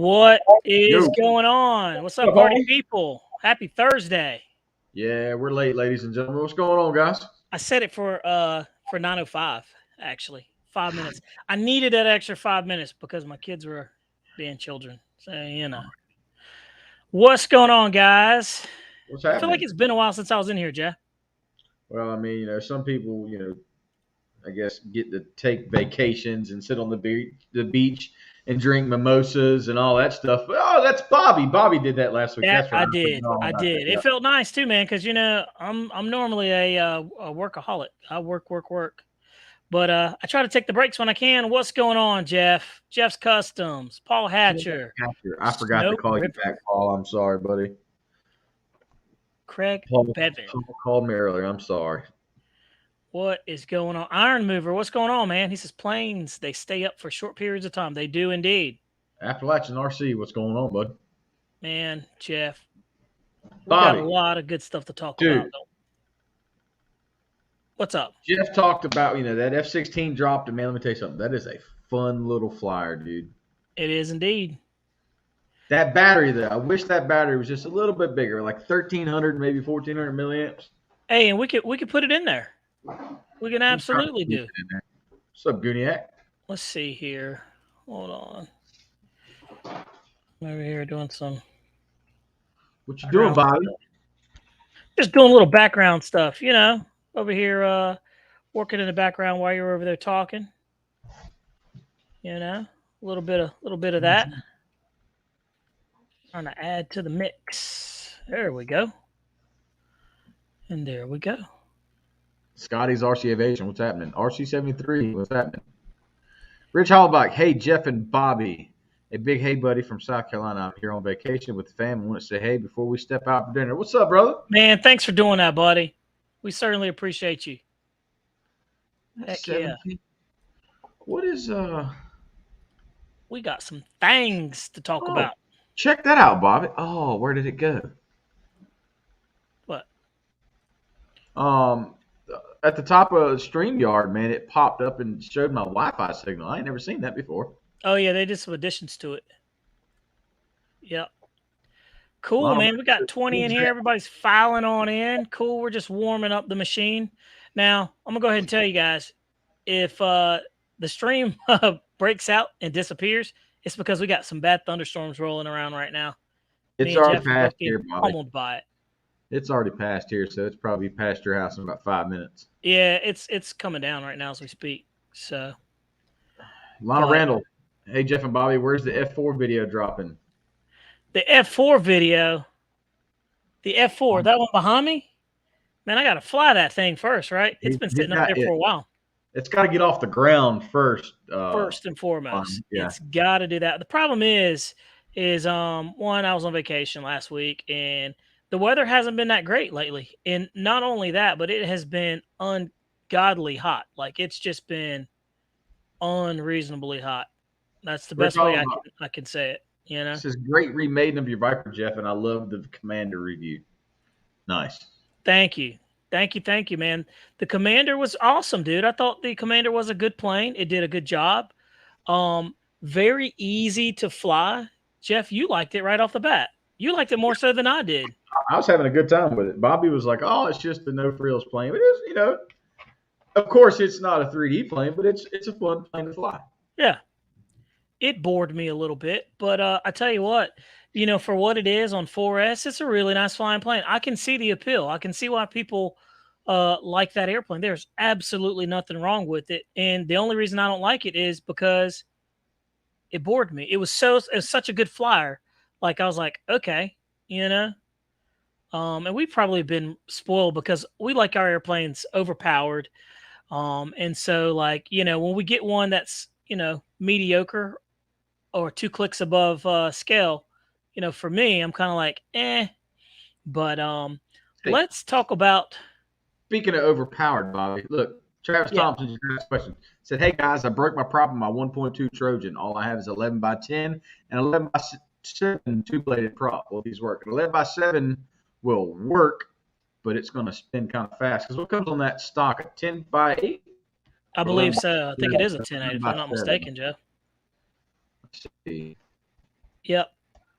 What is Yo, going on? What's up, what's up, party homie? people? Happy Thursday. Yeah, we're late, ladies and gentlemen. What's going on, guys? I set it for 9:05 actually. 5 minutes. I needed that extra 5 minutes because my kids were being children. So, What's going on, guys? What's I feel like happening? it's been a while since I was in here, Jeff. Well, I mean, some people, I guess get to take vacations and sit on the beach and drink mimosas and all that stuff. Oh, that's Bobby. Bobby did that last week. That That's right. I I did. forgot all I about that. did. It Yeah. felt nice too, man, cuz I'm normally a workaholic. I work. But I try to take the breaks when I can. What's going on, Jeff? Jeff's Customs, Paul Hatcher, I forgot to Snow call you River, back, Paul. I'm sorry, buddy. Craig Paul, Bevan. Paul called me earlier. I'm sorry. What is going on? Iron Mover, what's going on, man? He says planes, they stay up for short periods of time. They do indeed. Appalachian RC, what's going on, bud? Man, Jeff, we got a Bobby, lot of good stuff to talk about, dude. though. What's up? Jeff talked about, that F-16 dropped, and man, let me tell you something. That is a fun little flyer, dude. It is indeed. That battery, though, I wish that battery was just a little bit bigger, like 1,300, maybe 1,400 milliamps. Hey, and we could put it in there. We can absolutely do. What's up, Gooniac? Let's see here. Hold on. I'm over here doing some. What you doing, Bobby? Just doing a little background stuff, over here working in the background while you're over there talking. A little bit of that. Trying to add to the mix. There we go. And there we go. Scotty's RC Aviation, what's happening? RC73, what's happening? Rich Hollbach, hey, Jeff and Bobby. A big hey, buddy, from South Carolina. I'm here on vacation with the family. I want to say hey before we step out for dinner. What's up, brother? Man, thanks for doing that, buddy. We certainly appreciate you. Heck yeah. What is We got some things to talk about. Check that out, Bobby. Oh, where did it go? What? At the top of StreamYard, man, it popped up and showed my Wi-Fi signal. I ain't never seen that before. Oh yeah, they did some additions to it. Yep. Cool, man. We got 20 in here. Everybody's filing on in. Cool. We're just warming up the machine. Now, I'm going to go ahead and tell you guys, if the stream breaks out and disappears, it's because we got some bad thunderstorms rolling around right now. It's already past here, Bobby. Pummeled by it. It's already past here, so it's probably past your house in about 5 minutes. Yeah, it's coming down right now as we speak. So, Lana Randall, hey, Jeff and Bobby, where's the F4 video dropping? The F4 video, the F4, that one behind me? Man, I got to fly that thing first, right? It's been sitting up there for a while. It's got to get off the ground first. First and foremost. Yeah. It's got to do that. The problem is one, I was on vacation last week, and the weather hasn't been that great lately. And not only that, but it has been ungodly hot. Like, it's just been unreasonably hot. That's the best way I can say it. This is great remaking of your Viper, Jeff, and I love the Commander review. Nice. Thank you, man. The Commander was awesome, dude. I thought the Commander was a good plane. It did a good job. Very easy to fly. Jeff, you liked it right off the bat. You liked it more so than I did. I was having a good time with it. Bobby was like, "Oh, it's just the no frills plane." But it's, of course, it's not a 3D plane, but it's a fun plane to fly. Yeah. It bored me a little bit, but I tell you what, for what it is on 4S, it's a really nice flying plane. I can see the appeal. I can see why people like that airplane. There's absolutely nothing wrong with it. And the only reason I don't like it is because it bored me. It was such a good flyer. Like, I was like, okay, and we've probably been spoiled because we like our airplanes overpowered. And so, like, when we get one that's, mediocre or 2 clicks above scale, for me, I'm kind of like, eh. But let's talk about. Speaking of overpowered, Bobby, look, Travis Thompson just asked a question. Said, hey, guys, I broke my prop on my 1.2 Trojan. All I have is 11x10 and 11x7 two-bladed prop. Will these work? An 11x7 will work, but it's going to spin kind of fast. Because what comes on that stock, a 10x8? I believe so. I think it is a 10.8, if I'm not mistaken, Joe. Let's see. Yep,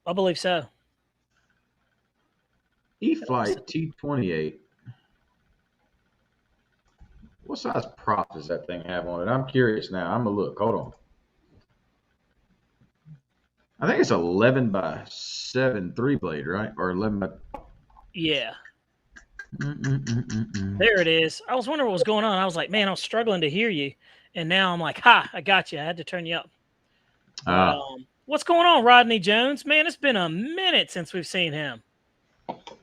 I believe so. E-Flight T-28. What size prop does that thing have on it? I'm curious now. I'm gonna look. Hold on. I think it's 11 by 7 3-blade, right? Or 11 by. Yeah. Mm-mm-mm-mm-mm. There it is. I was wondering what was going on. I was like, man, I was struggling to hear you. And now I'm like, ha, I got you. I had to turn you up. But what's going on, Rodney Jones? Man, it's been a minute since we've seen him.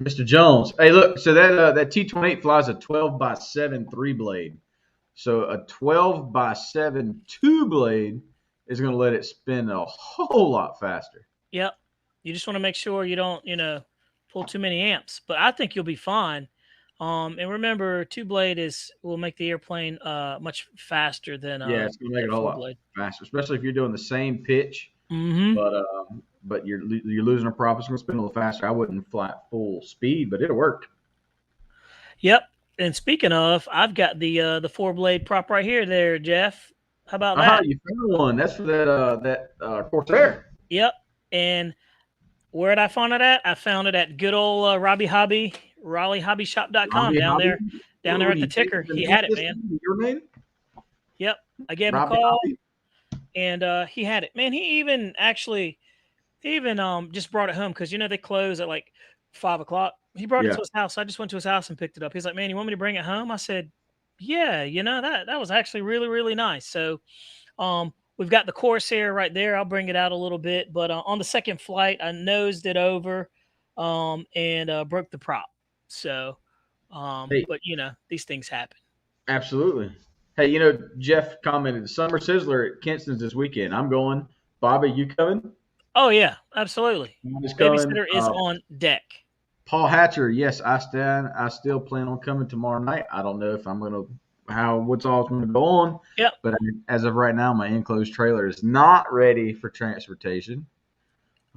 Mr. Jones. Hey, look. So that T-28 flies a 12 by 7 3-blade. So a 12 by 7 2-blade is going to let it spin a whole lot faster. Yep. You just want to make sure you don't, pull too many amps. But I think you'll be fine. And remember, 2-blade will make the airplane much faster than Yeah, it's going to make it a whole lot 4-blade. faster, especially if you're doing the same pitch. Mm-hmm. But you're losing a prop. It's going to spin a little faster. I wouldn't fly at full speed, but it'll work. Yep. And speaking of, I've got the 4-blade prop right here, there, Jeff. How about that? You found one. That's for that Corsair. Yep. And where did I find it at? I found it at good old Robbie Hobby, RaleighHobbyShop.com down there at the ticker. He had it, man. Your name? Yep. I gave him Robbie a call, Hobby? and he had it. Man, he even just brought it home because they close at like 5 o'clock. He brought it to his house. I just went to his house and picked it up. He's like, man, you want me to bring it home? I said, yeah, that was actually really, really nice. So we've got the Corsair right there. I'll bring it out a little bit, but on the second flight, I nosed it over and broke the prop. So, Hey. but these things happen. Absolutely. Hey, Jeff commented, Summer Sizzler at Kinston's this weekend. I'm going. Bobby, you coming? Oh yeah, absolutely. Babysitter is on deck. Paul Hatcher, yes, I still plan on coming tomorrow night. I don't know if I'm gonna what's all going to go on. Yep. But as of right now, my enclosed trailer is not ready for transportation.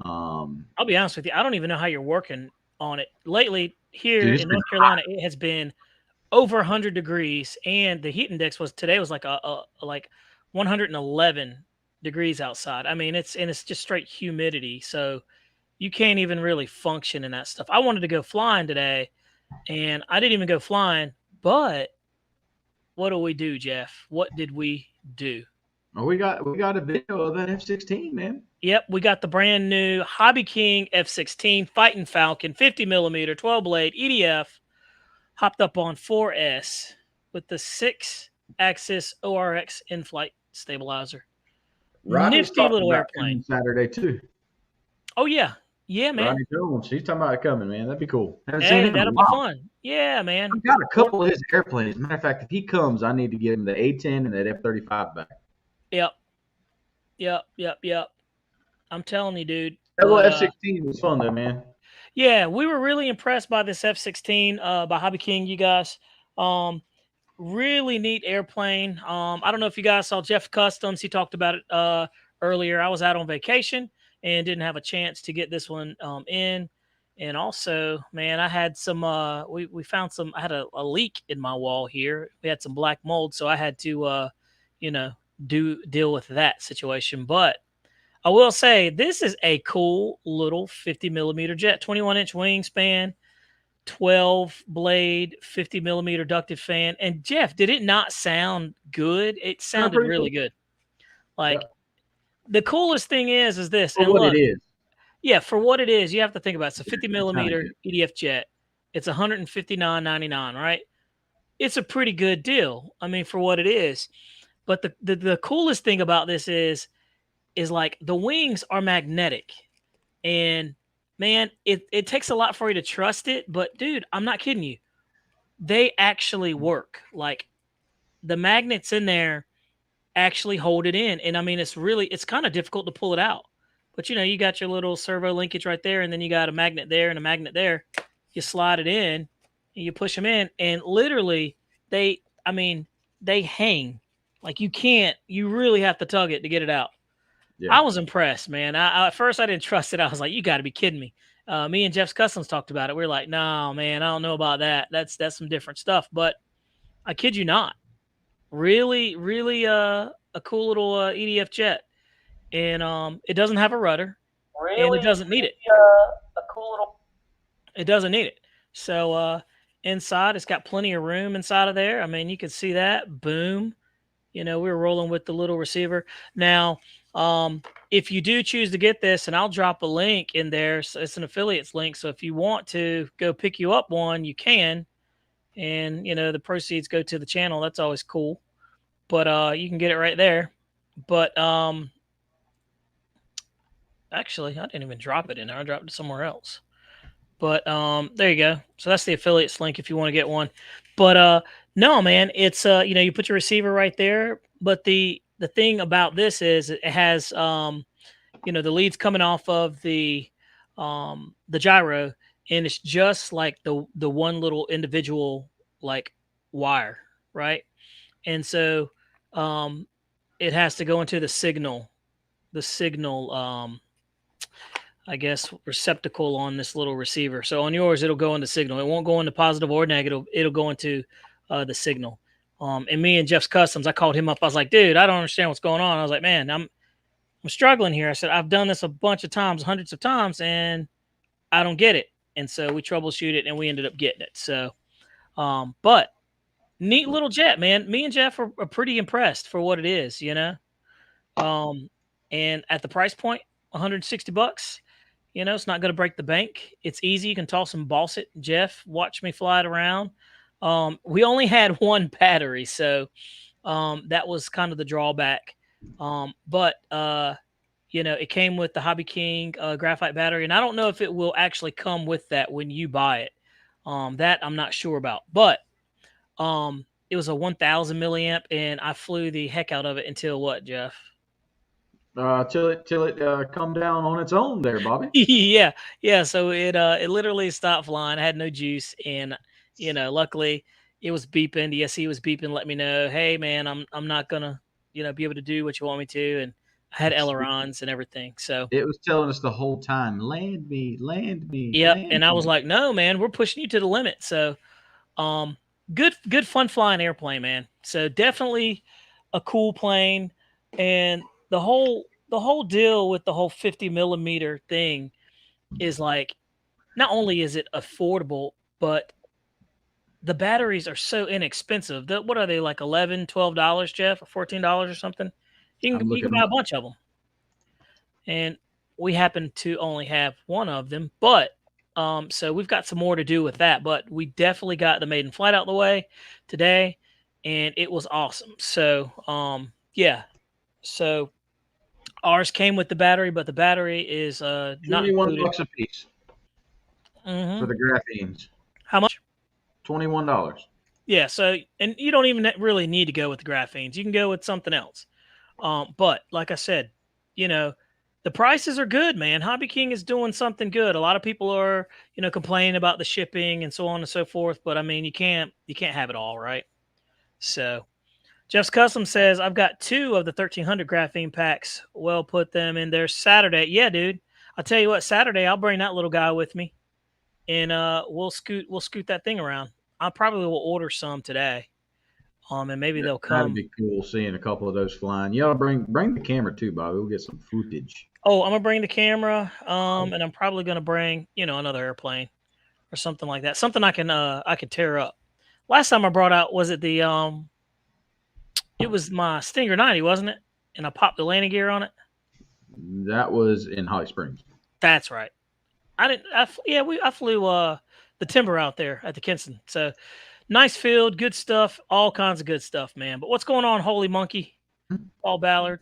I'll be honest with you. I don't even know how you're working on it. Lately here in North Carolina, it has been over 100 degrees, and the heat index today was like like 111 degrees outside. I mean, it's just straight humidity, so you can't even really function in that stuff. I wanted to go flying today, and I didn't even go flying. But what do we do, Jeff? What did we do? Well, we got a video of that F-16, man. Yep, we got the brand new Hobby King F-16 Fighting Falcon 50 millimeter 12-blade EDF. Hopped up on 4S with the 6-axis ORX in-flight stabilizer. Rodney's Nifty little airplane. Saturday too. Oh yeah, man. Rodney Jones, he's talking about it coming, man. That'd be cool. Hey, that'll be fun. Yeah, man. I've got a couple of his airplanes. Matter of fact, if he comes, I need to give him the A-10 and that F-35 back. Yep. I'm telling you, dude. That little F-16 was fun though, man. Yeah, we were really impressed by this F-16 by Hobby King, you guys. Really neat airplane. I don't know if you guys saw Jeff Customs. He talked about it earlier. I was out on vacation and didn't have a chance to get this one in. And also, man, I had some we found some I had a leak in my wall here. We had some black mold, so I had to deal with that situation. But I will say this is a cool little 50 millimeter jet, 21-inch wingspan, 12-blade, 50 millimeter ducted fan. And Jeff, did it not sound good? It sounded really good. Like the coolest thing is this. For what it is. Yeah, for what it is, you have to think about it. It's a 50 millimeter EDF jet. It's $159.99, right? It's a pretty good deal. I mean, for what it is. But the coolest thing about this is like the wings are magnetic, and man, it takes a lot for you to trust it. But dude, I'm not kidding you. They actually work. Like the magnets in there actually hold it in. And I mean, it's kind of difficult to pull it out. But you got your little servo linkage right there, and then you got a magnet there and a magnet there. You slide it in and you push them in, and literally they hang. Like you really have to tug it to get it out. Yeah. I was impressed, man. At first I didn't trust it. I was like, you got to be kidding me. Me and Jeff's Customs talked about it. We were like, no, man, I don't know about that. That's some different stuff. But I kid you not. Really, really a cool little EDF jet. And it doesn't have a rudder. and it doesn't need it. a cool little. It doesn't need it. So inside, it's got plenty of room inside of there. I mean, you can see that. Boom. We were rolling with the little receiver. Now, if you do choose to get this, and I'll drop a link in there, so it's an affiliates link. So if you want to go pick you up one, you can, and the proceeds go to the channel. That's always cool. But you can get it right there. But actually, I didn't even drop it in there. I dropped it somewhere else. But there you go. So that's the affiliates link if you want to get one. But no, man, it's you put your receiver right there. But the thing about this is it has the leads coming off of the gyro, and it's just like the one little individual like wire, right? And so it has to go into the signal I guess receptacle on this little receiver. So on yours, it'll go into signal. It won't go into positive or negative. It'll go into the signal. And me and Jeff's Customs, I called him up. I was like, dude, I don't understand what's going on. I was like, man, I'm struggling here. I said, I've done this a bunch of times, hundreds of times, and I don't get it. And so we troubleshoot it, and we ended up getting it. So, but neat little jet, man. Me and Jeff are pretty impressed for what it is, and at the price point, $160. It's not going to break the bank. It's easy. You can toss and boss it. Jeff, watch me fly it around. We only had one battery, so that was kind of the drawback. But it came with the Hobby King graphite battery, and I don't know if it will actually come with that when you buy it. That I'm not sure about. But it was a 1,000 milliamp, and I flew the heck out of it until what, Jeff? Till it come down on its own there, Bobby. yeah. So it literally stopped flying. I had no juice, and luckily it was beeping. The SE was beeping, let me know, hey man, I'm not gonna be able to do what you want me to, and I had ailerons and everything. So it was telling us the whole time, land me. Yep, and I was like, no man, we're pushing you to the limit. So good fun flying airplane, man. So definitely a cool plane, and the whole deal with the whole 50 millimeter thing is like, not only is it affordable, but the batteries are so inexpensive. What are they, like $11, $12, Jeff, or $14 or something? You can buy a bunch of them, and we happen to only have one of them, but so we've got some more to do with that. But we definitely got the maiden flight out the way today, and it was awesome. So yeah, so ours came with the battery, but the battery is not included. $21 a piece for the graphene. How much? $21. Yeah, so, and you don't even really need to go with the graphenes. You can go with something else. But like I said, the prices are good, man. Hobby King is doing something good. A lot of people are, complaining about the shipping and so on and so forth. But I mean, you can't have it all, right? So Jeff's Custom says, I've got 2 of the 1300 graphene packs. Well, put them in there Saturday. Yeah, dude. I'll tell you what, Saturday, I'll bring that little guy with me, and we'll scoot that thing around. I probably will order some today. And maybe they'll come. That'd be cool seeing a couple of those flying. You ought to bring the camera too, Bobby. We'll get some footage. Oh, I'm gonna bring the camera. And I'm probably gonna bring, another airplane or something like that. Something I can tear up. Last time I brought out, was it the it was my Stinger 90, wasn't it? And I popped the landing gear on it. That was in Holly Springs. That's right. I flew the timber out there at the Kinston. So nice field, good stuff, all kinds of good stuff, man. But what's going on, Holy Monkey? Paul Ballard,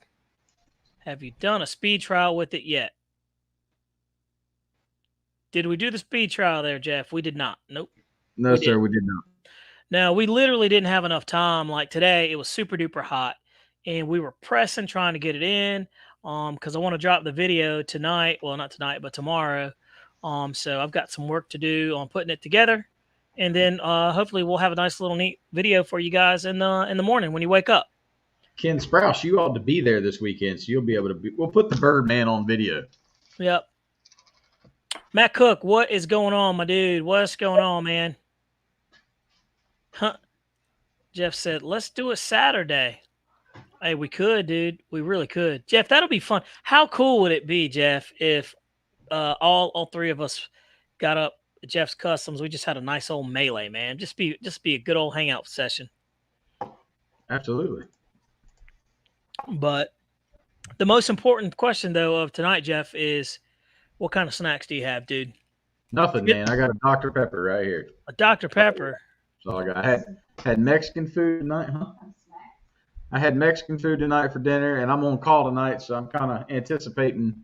have you done a speed trial with it yet? Did we do the speed trial there, Jeff? We did not. Nope. No, sir, we did not. No, we literally didn't have enough time. Like today, it was super duper hot, and we were pressing trying to get it in because I want to drop the video tonight. Well, not tonight, but tomorrow. So I've got some work to do on putting it together, and then hopefully we'll have a nice little neat video for you guys in the morning when you wake up. Ken Sprouse, you ought to be there this weekend, so you'll be able to. We'll put the Birdman on video. Yep. Matt Cook, what is going on, my dude? What's going on, man? Huh? Jeff said, let's do it Saturday. Hey, we could, dude. We really could. Jeff, that'll be fun. How cool would it be, Jeff, if all three of us got up at Jeff's Customs. We just had a nice old melee, man. Just be a good old hangout session. Absolutely. But the most important question though of tonight, Jeff, is what kind of snacks do you have, dude? Nothing, man. I got a Dr. Pepper right here. A Dr. Pepper. So I got had Mexican food tonight, huh? I had Mexican food tonight for dinner, and I'm on call tonight, so I'm kind of anticipating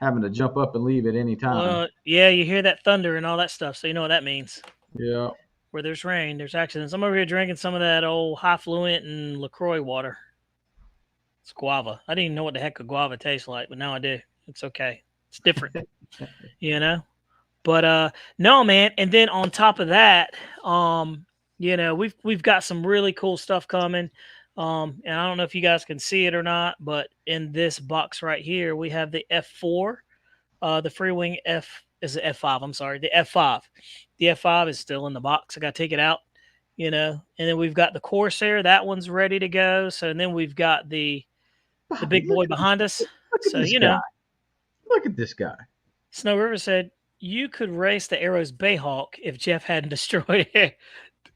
having to jump up and leave at any time. Well, yeah, you hear that thunder and all that stuff, so you know what that means. Yeah. Where there's rain, there's accidents. I'm over here drinking some of that old high fluent and LaCroix water. It's guava. I didn't even know what the heck a guava tastes like, but now I do. It's okay. It's different, you know. But no, man. And then on top of that, we've got some really cool stuff coming. And I don't know if you guys can see it or not, but in this box right here, we have the F4, the Freewing F is the F5. I'm sorry, the F5. The F5 is still in the box. I got to take it out, and then we've got the Corsair. That one's ready to go. So and then we've got the big boy behind us. So look at this guy. Snow River said you could race the Arrows Bayhawk if Jeff hadn't destroyed it.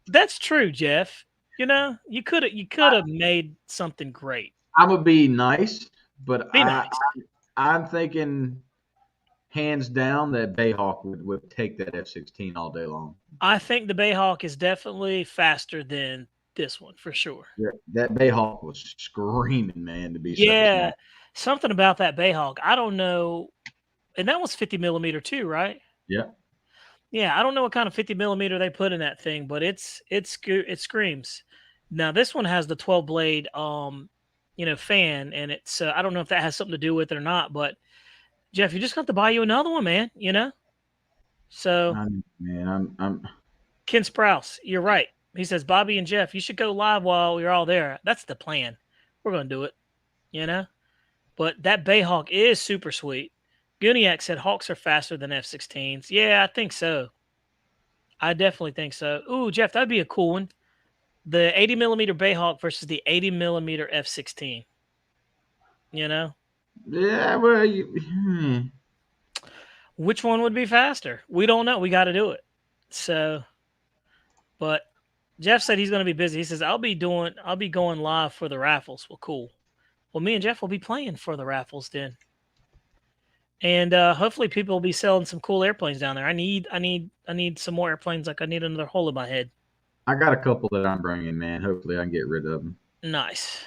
That's true, Jeff. You could have made something great. I'm gonna be nice, but nice. I'm thinking hands down that Bayhawk would take that F-16 all day long. I think the Bayhawk is definitely faster than this one for sure. Yeah, that Bayhawk was screaming, man, to be yeah. Something about that Bayhawk. I don't know, and that was 50 millimeter too, right? Yeah. Yeah, I don't know what kind of 50 millimeter they put in that thing, but it screams. Now this one has the 12 blade, fan, and it's I don't know if that has something to do with it or not, but Jeff, you just got to buy you another one, man. So I'm Ken Sprouse, you're right. He says Bobby and Jeff, you should go live while you're all there. That's the plan. We're gonna do it, But that Bayhawk is super sweet. Guniak said Hawks are faster than F-16s. Yeah, I think so. I definitely think so. Ooh, Jeff, that'd be a cool one. The 80 millimeter Bayhawk versus the 80 millimeter F-16. Yeah, well, which one would be faster? We don't know. We got to do it. So, but Jeff said he's going to be busy. He says I'll be going live for the raffles. Well, cool. Well, me and Jeff will be playing for the raffles then. And hopefully people will be selling some cool airplanes down there. I need some more airplanes. Like I need another hole in my head. I got a couple that I'm bringing, man. Hopefully I can get rid of them. Nice.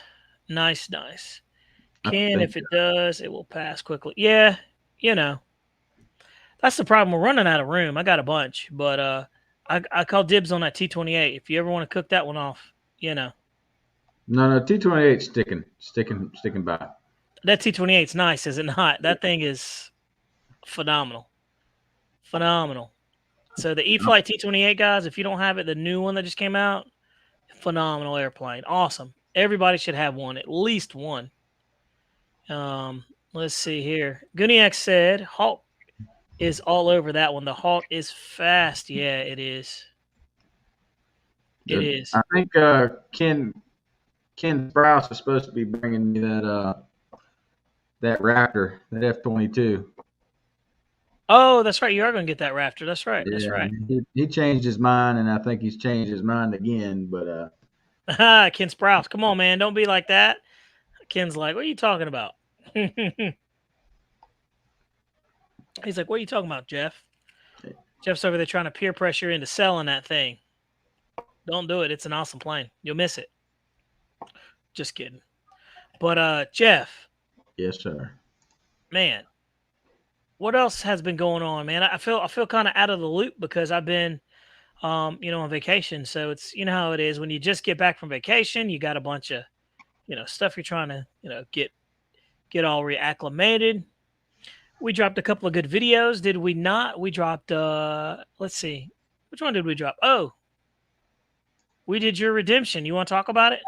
Ken, if it does, it will pass quickly. Yeah, that's the problem. We're running out of room. I got a bunch, but I call dibs on that T-28. If you ever want to cook that one off, No, T-28 sticking by. That T-28's nice, is it not? That thing is phenomenal. So the E-Flight T-28, guys, if you don't have it, the new one that just came out, phenomenal airplane. Awesome. Everybody should have one, at least one. Let's see here. Guniak said Hawk is all over that one. The Hawk is fast. Yeah, it is. It is. I think Ken Sprouse is supposed to be bringing me that Raptor, that F-22. Oh, that's right. You are going to get that Raptor. That's right. Yeah, that's right. He changed his mind, and I think he's changed his mind again. But Ken Sprouse, come on, man, don't be like that. Ken's like, what are you talking about? He's like, what are you talking about, Jeff? Jeff's over there trying to peer pressure into selling that thing. Don't do it. It's an awesome plane. You'll miss it. Just kidding. But Jeff. Yes, sir. Man, what else has been going on, man? I feel kind of out of the loop because I've been on vacation. So it's how it is when you just get back from vacation, you got a bunch of stuff you're trying to get all reacclimated. We dropped a couple of good videos, did we not? We dropped let's see. Which one did we drop? Oh. We did your redemption. You want to talk about it?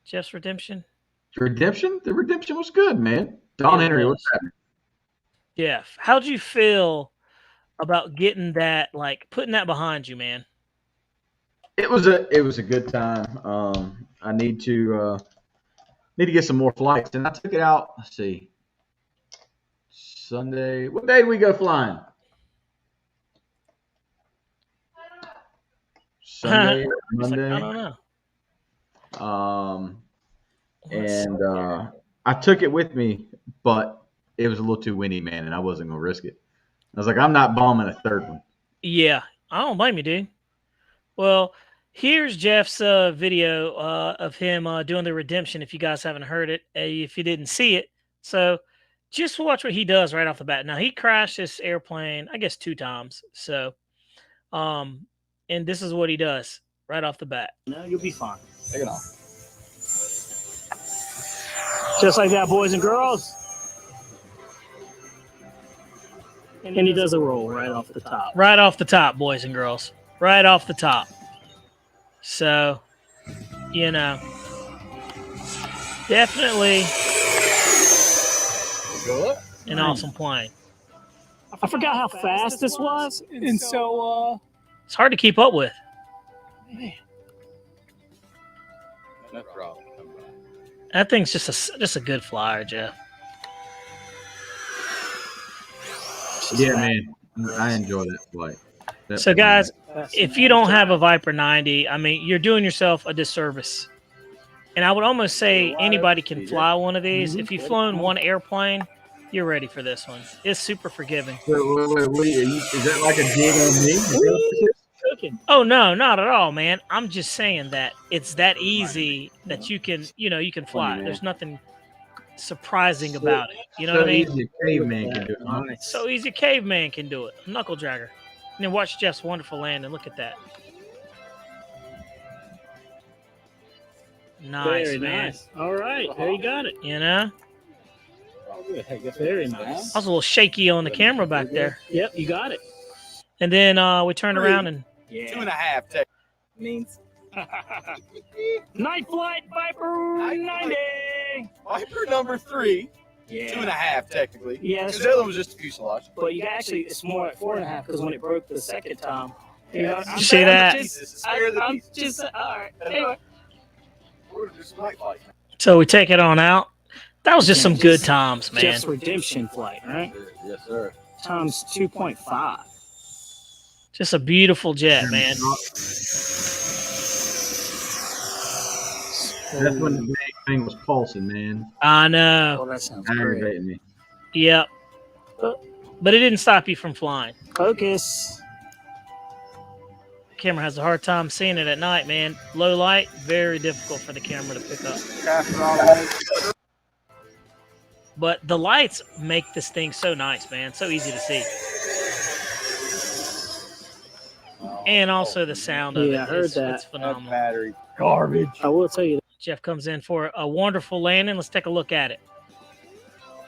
Jeff's redemption? Redemption? The redemption was good, man. Don Henry, what's happening? Jeff, how'd you feel about getting that, putting that behind you, man? It was a good time. I need to get some more flights, and I took it out. Let's see, Sunday. What day do we go flying? Sunday, Monday. I don't know. I took it with me, but it was a little too windy, man, and I wasn't gonna risk it. I was like, I'm not bombing a third one. Yeah, I don't blame you, dude. Well, here's Jeff's video of him doing the redemption. If you guys haven't heard it, if you didn't see it, so just watch what he does right off the bat. Now he crashed this airplane, I guess 2 times. So, and this is what he does right off the bat. No, you'll be fine. Take it off. Just like that, boys and girls. And he does a roll right off the top. Right off the top, boys and girls. Right off the top. So, you know, definitely an awesome plane. I forgot how fast this was, and so it's hard to keep up with. Man. No problem. That thing's just a good flyer, Jeff. Yeah, man, I enjoy that flight. So, guys, if you don't have a Viper 90, I mean, you're doing yourself a disservice. And I would almost say anybody can fly one of these. If you've flown one airplane, you're ready for this one. It's super forgiving. Wait, is that like a dig on me? Oh, no, not at all, man. I'm just saying that it's that easy that you can fly. There's nothing surprising about it. You know what I mean? Easy a caveman can do it. Huh? So easy a caveman can do it. Knuckle dragger. And then watch Jeff's wonderful landing. Look at that. Nice, very man. Nice. All right. There you got it. You know? Very nice. I was a little shaky on the camera back there. Yep, you got it. And then we turned around and... Yeah. 2.5 tech means. Night flight Viper 90. Viper number 3. Yeah. 2.5 technically. Yeah. Because the other one was just a fuselage. But you actually, it's more like 4.5 because when it broke the second time. You know, you see that? I'm just all right. Anyway. We're gonna do some night flight. So we take it on out. That was just some good times, man. Just redemption flight, right? Yes, sir. Times 2.5. Just a beautiful jet, man. That's when the thing was pulsing, man. I know. Oh, that sounds Aggravating me. Yep. But it didn't stop you from flying. Focus. The camera has a hard time seeing it at night, man. Low light, very difficult for the camera to pick up. But the lights make this thing so nice, man. So easy to see. And also the sound of it. I heard that. It's phenomenal. Battery garbage. I will tell you. Jeff comes in for a wonderful landing. Let's take a look at it.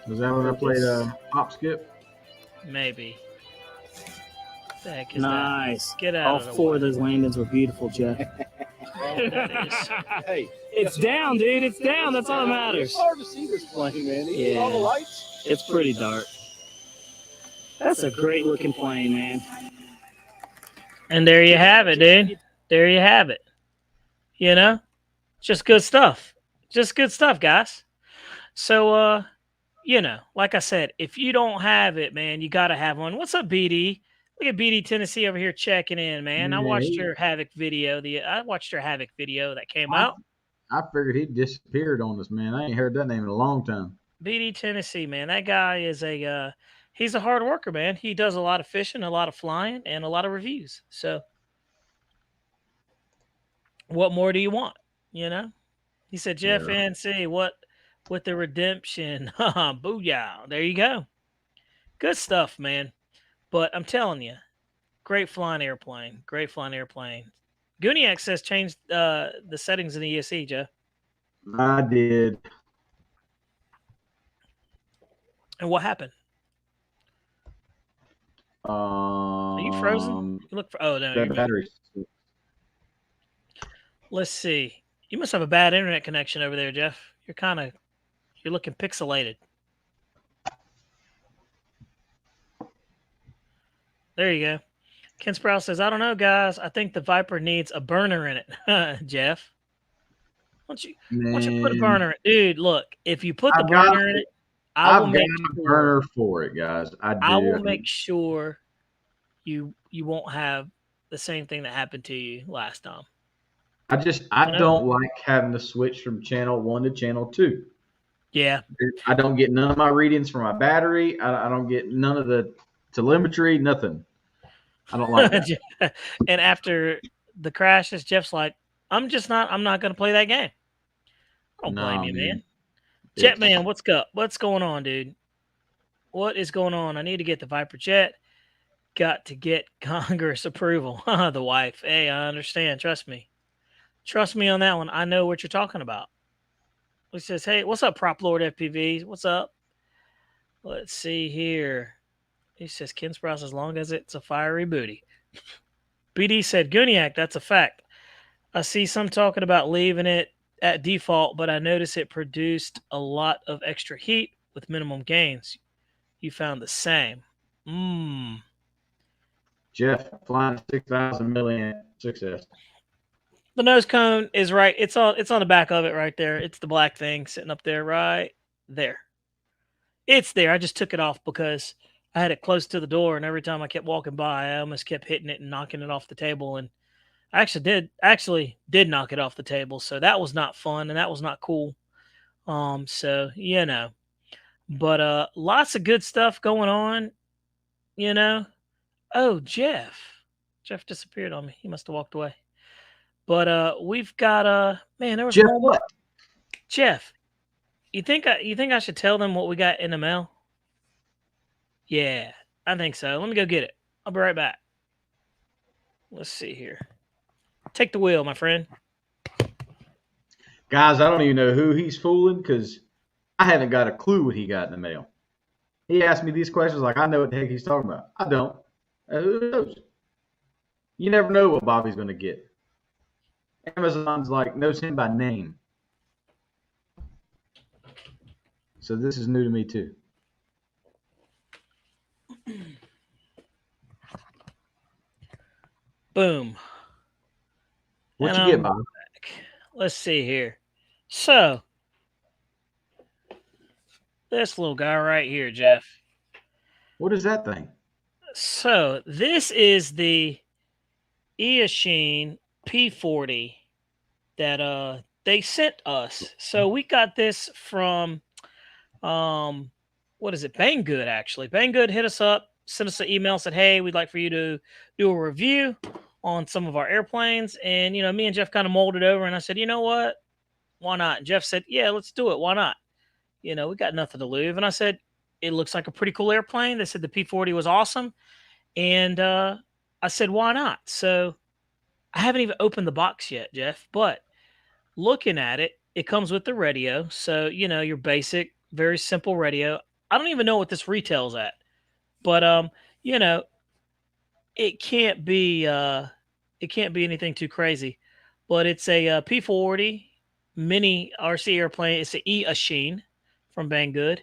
Was that when I played hop skip? Maybe. What the heck is nice. That? Get out All of the four way. of those landings were beautiful, Jeff. Hey, it's down, dude. It's down. That's all that matters. It's hard to see this plane, man. Yeah. All the lights. It's pretty dark. That's a great looking plane, man. And there you have it, dude. There you have it. You know? Just good stuff. Just good stuff, guys. So, you know, like I said, if you don't have it, man, you got to have one. What's up, BD? Look at BD Tennessee over here checking in, man. I watched your Havoc video. I watched your Havoc video that came out. I figured he disappeared on us, man. I ain't heard that name in a long time. BD Tennessee, man. That guy is he's a hard worker, man. He does a lot of fishing, a lot of flying, and a lot of reviews. So what more do you want? You know? He said, Jeff NC, what with the redemption? Booyah. There you go. Good stuff, man. But I'm telling you, great flying airplane. Great flying airplane. Goonie Access changed the settings in the ESC, Jeff. I did. And what happened? Are you frozen? You look for no. The batteries. Let's see. You must have a bad internet connection over there, Jeff. You're looking pixelated. There you go. Ken Sprouse says, I don't know, guys. I think the Viper needs a burner in it. Jeff. Why don't you put a burner in it? Dude, look, if you put the burner in it, I will I've got make a sure. burner for it, guys. I I do. will make sure you won't have the same thing that happened to you last time. I You know? don't like having to switch from channel 1 to channel 2. Yeah. I don't get none of my readings from my battery. I don't get none of the telemetry, nothing. I don't like that. And after the crashes, Jeff's like, I'm not going to play that game. I don't blame No, you, man. man. Jetman, what's up? What's going on, dude? What is going on? I need to get the Viper jet. Got to get Congress approval. The wife. Hey, I understand. Trust me. Trust me on that one. I know what you're talking about. He says, hey, what's up, Prop Lord FPVs? What's up? Let's see here. He says, Ken Sprouse, as long as it's a fiery booty. BD said, Guniac, that's a fact. I see some talking about leaving it at default, but I noticed it produced a lot of extra heat with minimum gains. You found the same. Jeff flying 6,000 milliamp success. The nose cone is right. It's on the back of it right there. It's the black thing sitting up there right there. It's there. I just took it off because I had it close to the door, and every time I kept walking by, I almost kept hitting it and knocking it off the table. And I actually did knock it off the table, so that was not fun and that was not cool. So you know, but lots of good stuff going on. You know. Oh, Jeff disappeared on me. He must have walked away. But we've got man, there was Jeff more. what? Jeff, you think I should tell them what we got in the mail? Yeah, I think so. Let me go get it. I'll be right back. Let's see here. Take the wheel, my friend. Guys, I don't even know who he's fooling because I haven't got a clue what he got in the mail. He asked me these questions like I know what the heck he's talking about. I don't. Who knows? You never know what Bobby's going to get. Amazon's like knows him by name. So this is new to me too. Boom. What you get, Bob? Let's see here. So, this little guy right here, Jeff. What is that thing? So, this is the Eachine P40 that they sent us. So, we got this from what is it? Banggood, actually. Banggood hit us up, sent us an email, said, hey, we'd like for you to do a review on some of our airplanes. And, you know, me and Jeff kind of molded over, and I said, you know what? Why not? And Jeff said, yeah, let's do it. Why not? You know, we got nothing to lose. And I said, it looks like a pretty cool airplane. They said the P40 was awesome. And I said, why not? So I haven't even opened the box yet, Jeff, but looking at it, it comes with the radio. So, you know, your basic, very simple radio. I don't even know what this retails at, but you know, it can't be anything too crazy. But it's a P40 mini RC airplane. It's an Eachine from Banggood,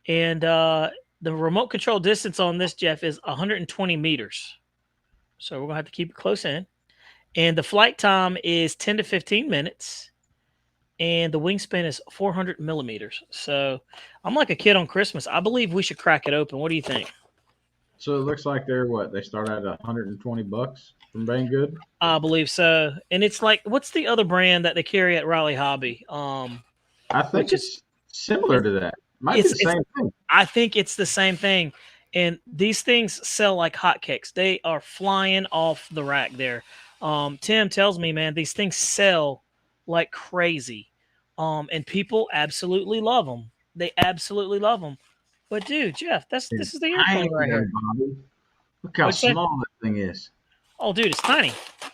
and the remote control distance on this, Jeff, is 120 meters. So we're gonna have to keep it close in, and the flight time is 10 to 15 minutes. And the wingspan is 400 millimeters. So I'm like a kid on Christmas. I believe we should crack it open. What do you think? So it looks like they're what? They start at $120 from Banggood? I believe so. And it's like, what's the other brand that they carry at Raleigh Hobby? I think it's similar to that. Might be the same thing. I think it's the same thing. And these things sell like hotcakes. They are flying off the rack there. Tim tells me, man, these things sell like crazy. And people absolutely love them. They absolutely love them. But dude, Jeff, this is the airplane right here. Bobby. Look how small that thing is. Oh, dude, it's tiny.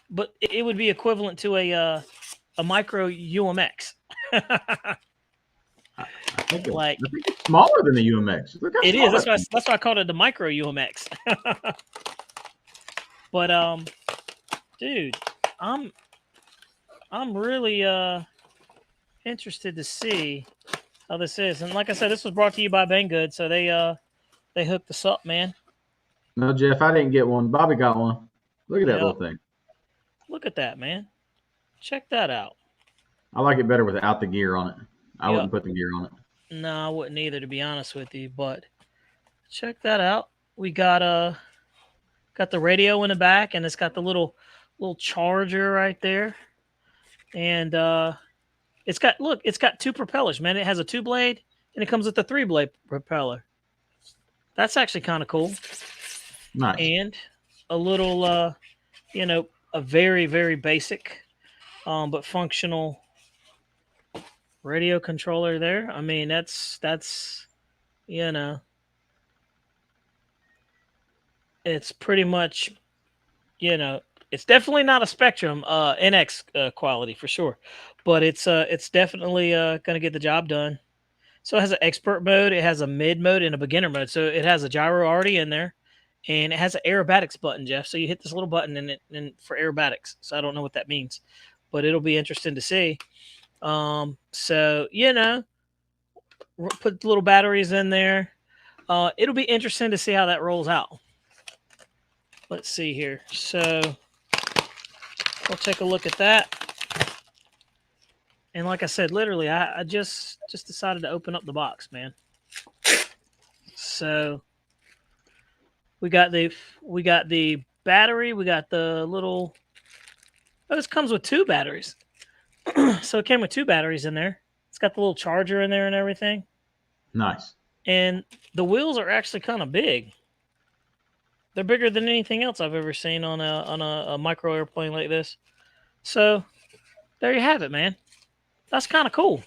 But it would be equivalent to a micro UMX. I think it's smaller than the UMX. Look how it is. That's why I called it the micro UMX. But dude, I'm really interested to see how this is. And like I said, this was brought to you by Banggood, so they hooked us up, man. No, Jeff, I didn't get one. Bobby got one. Look at that little thing. Look at that, man. Check that out. I like it better without the gear on it. I wouldn't put the gear on it. No, I wouldn't either, to be honest with you. But check that out. We got the radio in the back, and it's got the little charger right there, and it's got two propellers, man. It has a 2-blade, and it comes with a 3-blade propeller. That's actually kind of cool. Nice. And a little, a very very basic, but functional radio controller there. I mean, that's it's pretty much, it's definitely not a Spectrum NX quality for sure, but it's definitely going to get the job done. So it has an expert mode, it has a mid mode, and a beginner mode. So it has a gyro already in there, and it has an aerobatics button, Jeff. So you hit this little button and for aerobatics. So I don't know what that means, but it'll be interesting to see. So put little batteries in there. It'll be interesting to see how that rolls out. Let's see here. So we'll take a look at that. And like I said, literally, I just decided to open up the box, man. So we got the battery. We got the little. Oh, this comes with 2 batteries. So it came with 2 batteries in there. It's got the little charger in there and everything. Nice. And the wheels are actually kind of big. They're bigger than anything else I've ever seen on a micro airplane like this. So there you have it, man. That's kind of cool.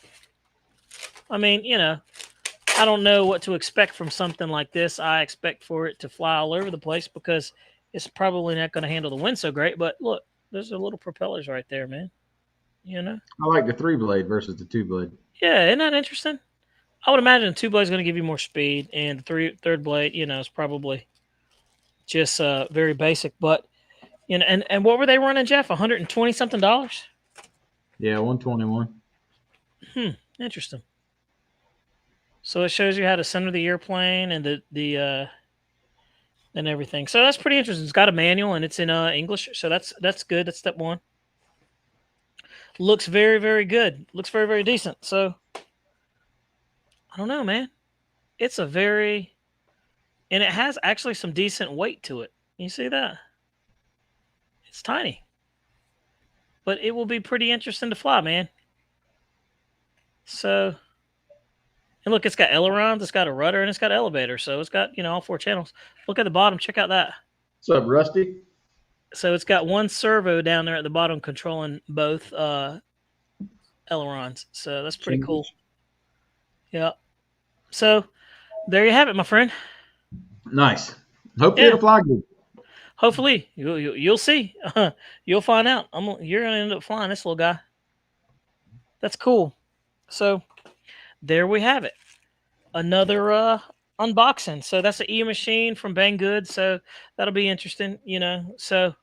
I mean, I don't know what to expect from something like this. I expect for it to fly all over the place because it's probably not going to handle the wind so great. But look, there's the little propellers right there, man. I like the 3-blade versus the 2-blade. Yeah, isn't that interesting? I would imagine the 2-blade is going to give you more speed, and the third blade, is probably just very basic. But and what were they running, Jeff? $120 something? Yeah, 121. Interesting. So it shows you how to center the airplane and the and everything. So that's pretty interesting. It's got a manual and it's in English, so that's good. That's step 1. Looks very very good. Looks very very decent. So I don't know, man. It's and it has actually some decent weight to it. You see that? It's tiny, but it will be pretty interesting to fly, man. So, and look, it's got ailerons, it's got a rudder, and it's got an elevator. So it's got, all 4 channels. Look at the bottom. Check out that. What's up, Rusty? So it's got 1 servo down there at the bottom controlling both ailerons. So that's pretty cool. Yeah. So there you have it, my friend. Nice. Hopefully it'll fly good. Hopefully. You'll see. You'll find out. You're going to end up flying this little guy. That's cool. So there we have it. Another unboxing. So that's an E-Machine from Banggood. So that'll be interesting, So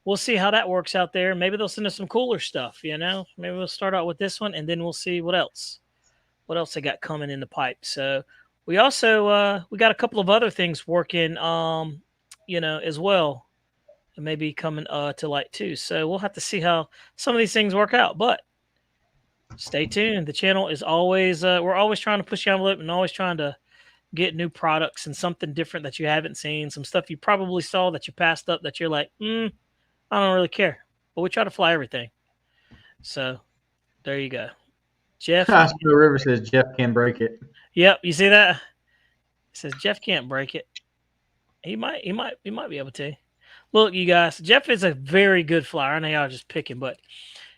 we'll see how that works out there. Maybe they'll send us some cooler stuff, Maybe we'll start out with this one, and then we'll see what else they got coming in the pipe. So we also we got a couple of other things working, as well, and maybe coming to light too. So we'll have to see how some of these things work out. But stay tuned. The channel is always we're always trying to push the envelope and always trying to get new products and something different that you haven't seen, some stuff you probably saw that you passed up that you're like, I don't really care. But we try to fly everything. So there you go. Jeff. Hospital River says Jeff can break it. Yep, you see that? It says Jeff can't break it. He might be able to. Look, you guys, Jeff is a very good flyer. I know y'all just picking, but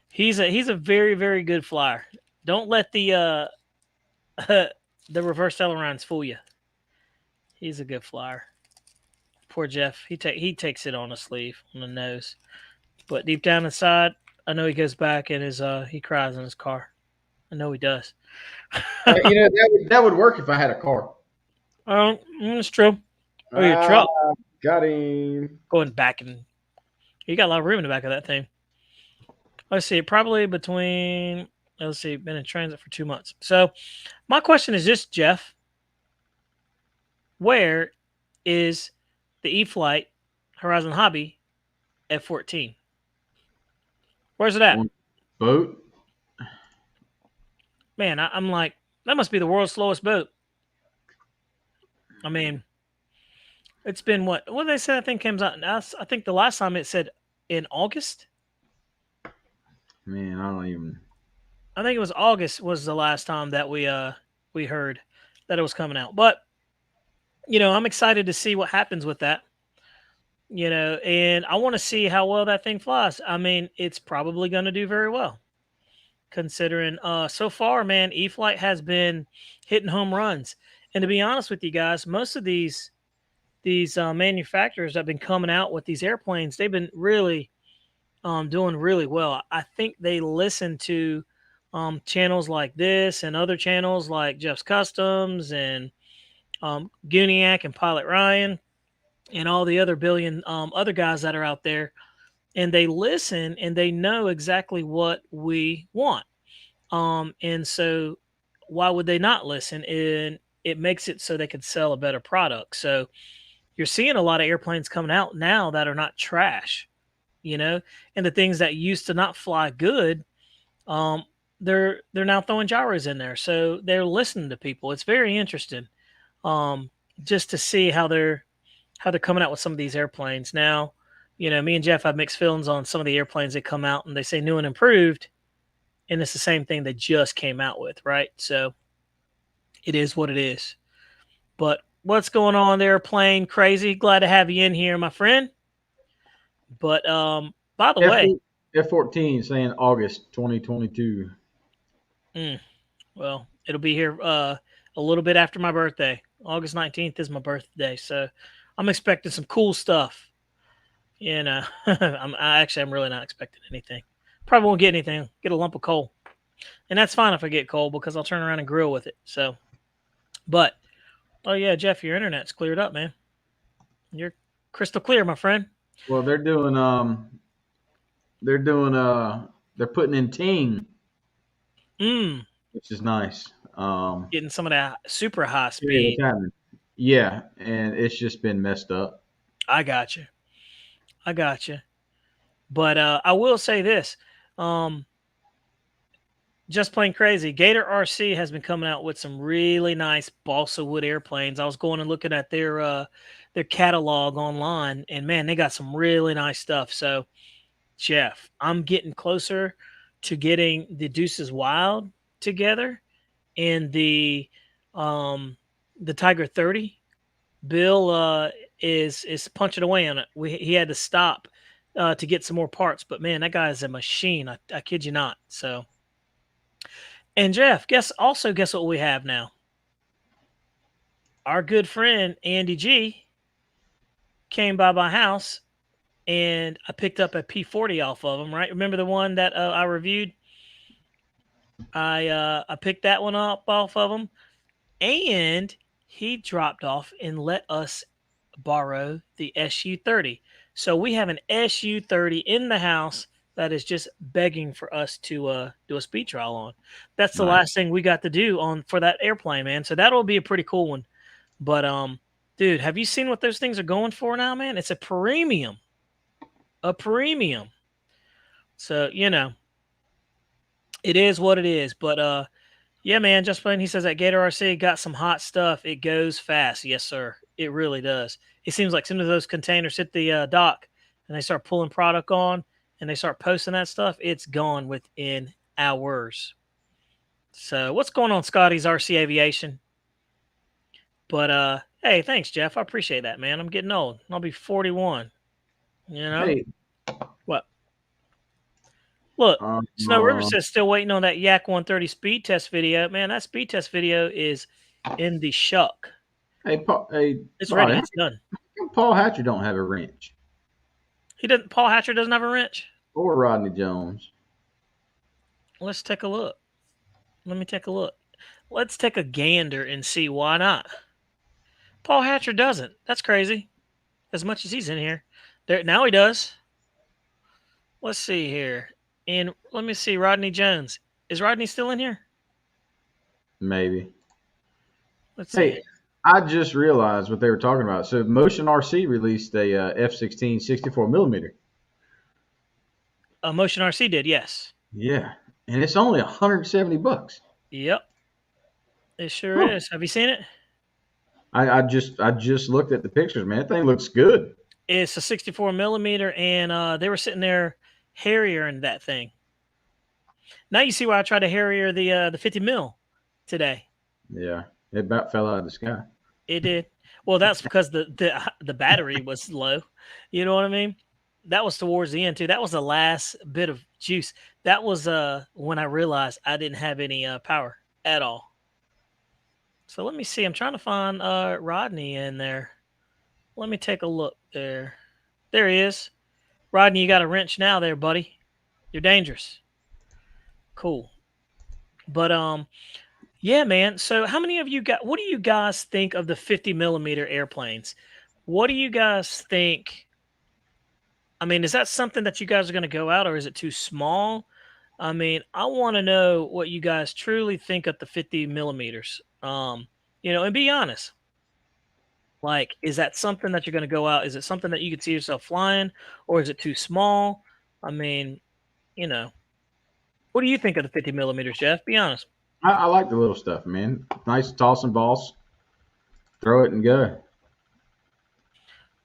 he's a very, very good flyer. Don't let the the reverse ailerons fool you. He's a good flyer. Poor Jeff. He takes it on the sleeve, on the nose. But deep down inside, I know he goes back and he cries in his car. I know he does. That would work if I had a car. It's true. Oh, your truck. Got him. Going back, and you got a lot of room in the back of that thing. Let's see, probably between, been in transit for 2 months. So my question is this, Jeff. Where is the E-Flight Horizon Hobby F-14? Where's it at? Boat. Man, I'm like, That must be the world's slowest boat. I mean, it's been what they said. I think comes out. I think the last time it said in August. Man, I don't even. I think it was August was the last time that we heard that it was coming out. But I'm excited to see what happens with that. And I want to see how well that thing flies. I mean, it's probably going to do very well, considering so far, man, E-flite has been hitting home runs. And to be honest with you guys, most of these manufacturers that have been coming out with these airplanes, they've been really doing really well. I think they listen to channels like this and other channels like Jeff's Customs and Gooniac and Pilot Ryan and all the other billion other guys that are out there. And they listen and they know exactly what we want. And so why would they not listen? And it makes it so they could sell a better product. So you're seeing a lot of airplanes coming out now that are not trash, and the things that used to not fly good, they're now throwing gyros in there. So they're listening to people. It's very interesting, just to see how they're coming out with some of these airplanes. Now, me and Jeff have mixed feelings on some of the airplanes that come out and they say new and improved, and it's the same thing they just came out with, right? So it is what it is. But what's going on there, Plane Crazy? Glad to have you in here, my friend. But by the way, F-14 saying August 2022. Well, it'll be here a little bit after my birthday. August 19th is my birthday, so I'm expecting some cool stuff. I'm really not expecting anything. Probably won't get anything. Get a lump of coal, and that's fine if I get coal because I'll turn around and grill with it. So, but oh yeah, Jeff, your internet's cleared up, man. You're crystal clear, my friend. Well, they're putting in Ting, which is nice. Getting some of that super high speed. Yeah, and it's just been messed up. I got you. But I will say this. Just plain crazy. Gator RC has been coming out with some really nice balsa wood airplanes. I was going and looking at their catalog online, and man, they got some really nice stuff. So, Jeff, I'm getting closer to getting the Deuces Wild together and the Tiger 30. Bill is punching away on it. He had to stop to get some more parts, but man, that guy is a machine. I kid you not. So. And Jeff, guess what we have now? Our good friend Andy G came by my house, and I picked up a P40 off of him. Right? Remember the one that I reviewed? I picked that one up off of him, and he dropped off and let us borrow the SU-30. So we have an SU-30 in the house that is just begging for us to do a speed trial on. That's the last thing we got to do for that airplane, man. So that'll be a pretty cool one. But dude, have you seen what those things are going for now, man? It's a premium. So, it is what it is. But yeah, man, just playing. He says that Gator RC got some hot stuff. It goes fast. Yes, sir. It really does. It seems like as soon as those containers hit the dock and they start pulling product on, and they start posting that stuff, it's gone within hours. So what's going on, Scotty's RC Aviation? But hey, thanks, Jeff. I appreciate that, man. I'm getting old. I'll be 41. Hey. What? Look, Snow River says still waiting on that Yak 130 speed test video. Man, that speed test video is in the shuck. Hey, Paul, it's ready. It's done. Paul Hatcher don't have a wrench. Paul Hatcher doesn't have a wrench? Or Rodney Jones. Let's take a look. Let me take a look. Let's take a gander and see why not. Paul Hatcher doesn't. That's crazy. As much as he's in here. Now he does. Let's see here. And let me see, Rodney Jones. Is Rodney still in here? Maybe. Let's see. Hey, I just realized what they were talking about. So Motion RC released a F-16 64 millimeter. Motion RC did, yes. Yeah, and it's only $170. Yep. It sure is. Have you seen it? I just looked at the pictures, man. That thing looks good. It's a 64 millimeter, and they were sitting there Harrier-ing that thing. Now you see why I tried to Harrier the 50 mil today. Yeah, it about fell out of the sky. It did. Well, that's because the battery was low. You know what I mean? That was towards the end too. That was the last bit of juice. That was when I realized I didn't have any power at all. So let me see. I'm trying to find Rodney in there. Let me take a look there. There he is. Rodney, you got a wrench now there, buddy. You're dangerous. Cool. But yeah, man. So how many of you got what do you guys think of the 50 millimeter airplanes? What do you guys think? I mean, is that something that you guys are going to go out, or is it too small? I mean, I want to know what you guys truly think of the 50 millimeters. And be honest. Like, is that something that you're going to go out? Is it something that you could see yourself flying, or is it too small? I mean, you know, what do you think of the 50 millimeters, Jeff? Be honest. I like the little stuff, man. Nice tossing balls. Throw it and go.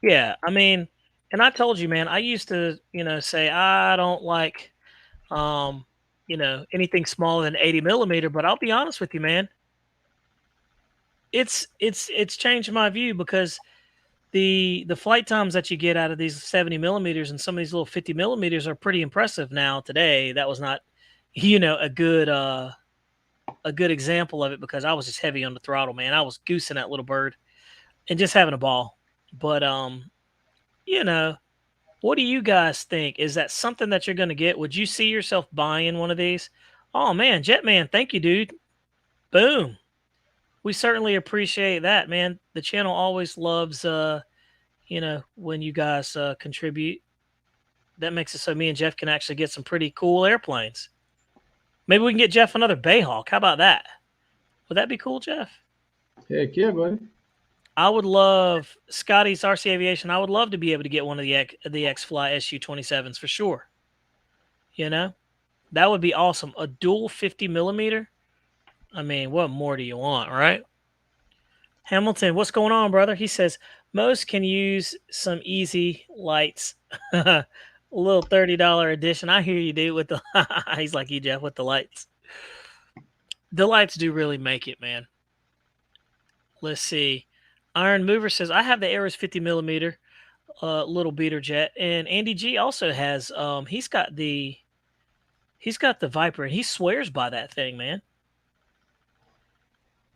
Yeah, I mean, and I told you, man, I used to, say I don't like, anything smaller than 80 millimeter. But I'll be honest with you, man, it's changed my view because the flight times that you get out of these 70 millimeters and some of these little 50 millimeters are pretty impressive now today. That was not, a good example of it because I was just heavy on the throttle, man. I was goosing that little bird and just having a ball. But what do you guys think? Is that something that you're going to get? Would you see yourself buying one of these? Oh man, Jetman, thank you, dude. Boom. We certainly appreciate that, man. The channel always loves when you guys contribute. That makes it so me and Jeff can actually get some pretty cool airplanes. Maybe we can get Jeff another Bayhawk. How about that? Would that be cool, Jeff? Heck yeah, buddy. I would love Scotty's RC Aviation. I would love to be able to get one of the X-Fly SU-27s for sure. That would be awesome. A dual 50 millimeter. I mean, what more do you want, right? Hamilton, what's going on, brother? He says most can use some easy lights. A little $30 edition. I hear you, dude. With the he's like you, Jeff, with the lights. The lights do really make it, man. Let's see. Iron Mover says I have the Aeros 50 millimeter little beater jet, and Andy G also has. He's got the Viper, and he swears by that thing, man.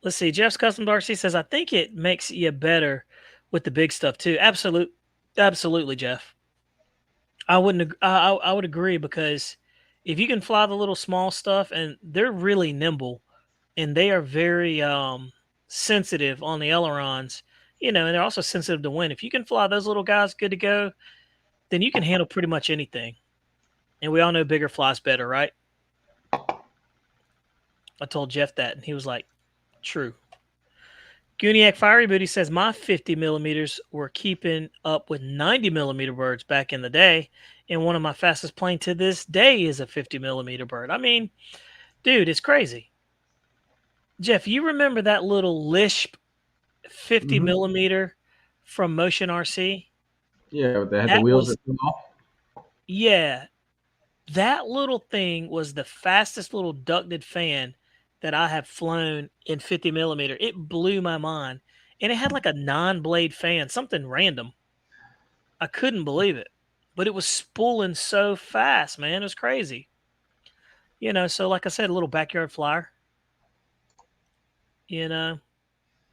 Let's see. Jeff's Custom RC says I think it makes you better with the big stuff too. Absolutely, Jeff. I would agree because if you can fly the little small stuff, and they're really nimble, and they are very sensitive on the ailerons, and they're also sensitive to wind. If you can fly those little guys good to go, then you can handle pretty much anything. And we all know bigger flies better, right? I told Jeff that, and he was like, true. Gooniac Fiery Booty says my 50 millimeters were keeping up with 90 millimeter birds back in the day, and one of my fastest planes to this day is a 50 millimeter bird. I mean, dude, it's crazy. Jeff, you remember that little Lisp 50 millimeter from Motion RC? Yeah, they had the wheels that come off. Yeah, that little thing was the fastest little ducted fan that I have flown in 50 millimeter. It blew my mind. And it had like a non-blade fan, something random. I couldn't believe it. But it was spooling so fast, man. It was crazy. So like I said, a little backyard flyer.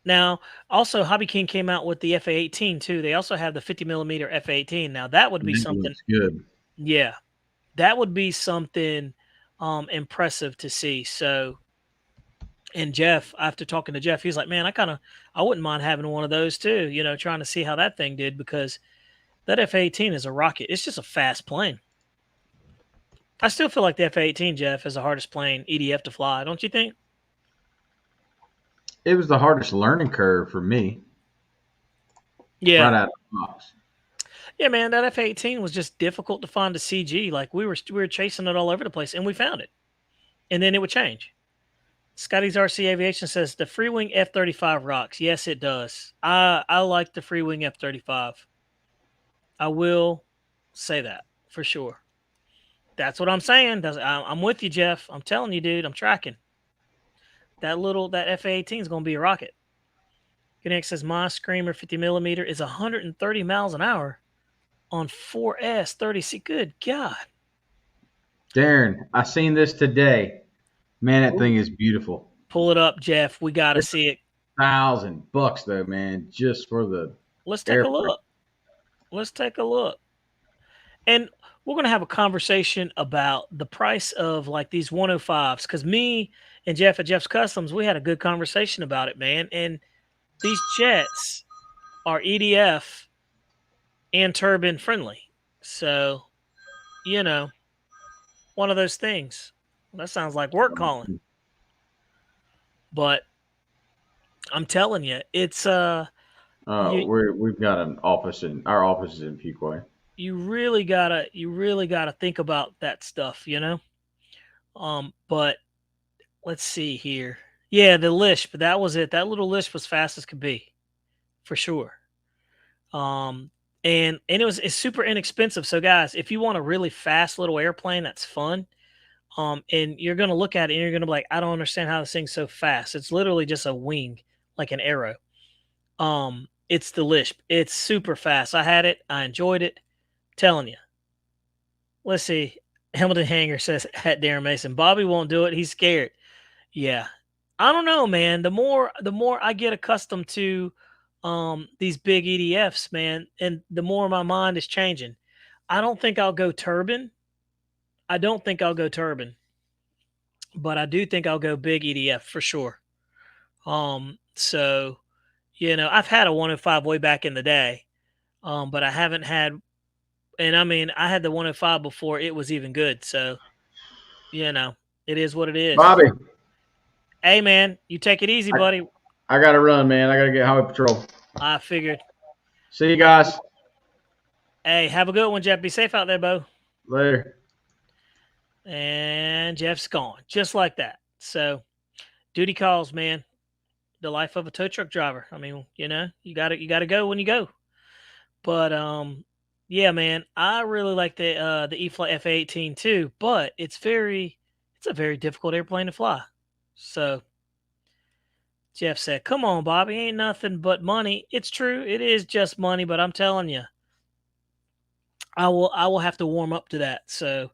Now, also, Hobby King came out with the FA-18 too. They also have the 50 millimeter FA-18. Now, that would be something. Good. Yeah, that would be something impressive to see. So, and Jeff, after talking to Jeff, he's like, man, I wouldn't mind having one of those too, trying to see how that thing did because that F-18 is a rocket. It's just a fast plane. I still feel like the F-18, Jeff, is the hardest plane EDF to fly. Don't you think? It was the hardest learning curve for me. Yeah. Right out of the box. Yeah, man, that F-18 was just difficult to find a CG. Like we were chasing it all over the place, and we found it. And then it would change. Scotty's RC Aviation says the Freewing F-35 rocks. Yes, it does. I like the Freewing F-35. I will say that for sure. That's what I'm saying. I'm with you, Jeff. I'm telling you, dude. I'm tracking. That F-18 is going to be a rocket. Connect says my Screamer 50 millimeter is 130 miles an hour on 4S 30C. Good God. Darren, I seen this today. Man, that thing is beautiful. Pull it up, Jeff. We got to see it. $1,000 though, man, just for the. Let's take a look. Let's take a look. And we're going to have a conversation about the price of like these 105s, because me and Jeff at Jeff's Customs, we had a good conversation about it, man. And these jets are EDF and turbine friendly. So, you know, one of those things. That sounds like work calling. But I'm telling you, it's we've got an office our office is in Fuquay. You really gotta think about that stuff, you know. But let's see here. Yeah, the Lisp, that was it. That little Lisp was fast as could be, for sure. And it's super inexpensive. So guys, if you want a really fast little airplane that's fun, and you're gonna look at it and you're gonna be like, I don't understand how this thing's so fast. It's literally just a wing, like an arrow. It's the Lisp. It's super fast. I had it. I enjoyed it. Telling you. Let's see. Hamilton Hanger says at Darren Mason, Bobby won't do it. He's scared. Yeah. I don't know, man. The more I get accustomed to these big EDFs, man, and the more my mind is changing. I don't think I'll go turbine. But I do think I'll go big EDF for sure. So, you know, I've had a 105 way back in the day. But I haven't had, and I mean, I had the 105 before it was even good. So, you know, it is what it is. Bobby. Hey, man, you take it easy, buddy. I got to run, man. I got to get highway patrol. I figured. See you guys. Hey, have a good one, Jeff. Be safe out there, Bo. Later. And Jeff's gone, just like that. So, duty calls, man. The life of a tow truck driver. I mean, you know, you gotta go when you go. But yeah, man, I really like the E-flite F-18 too. But it's a very difficult airplane to fly. So Jeff said, "Come on, Bobby, ain't nothing but money." It's true, it is just money, but I'm telling you, I will have to warm up to that. So,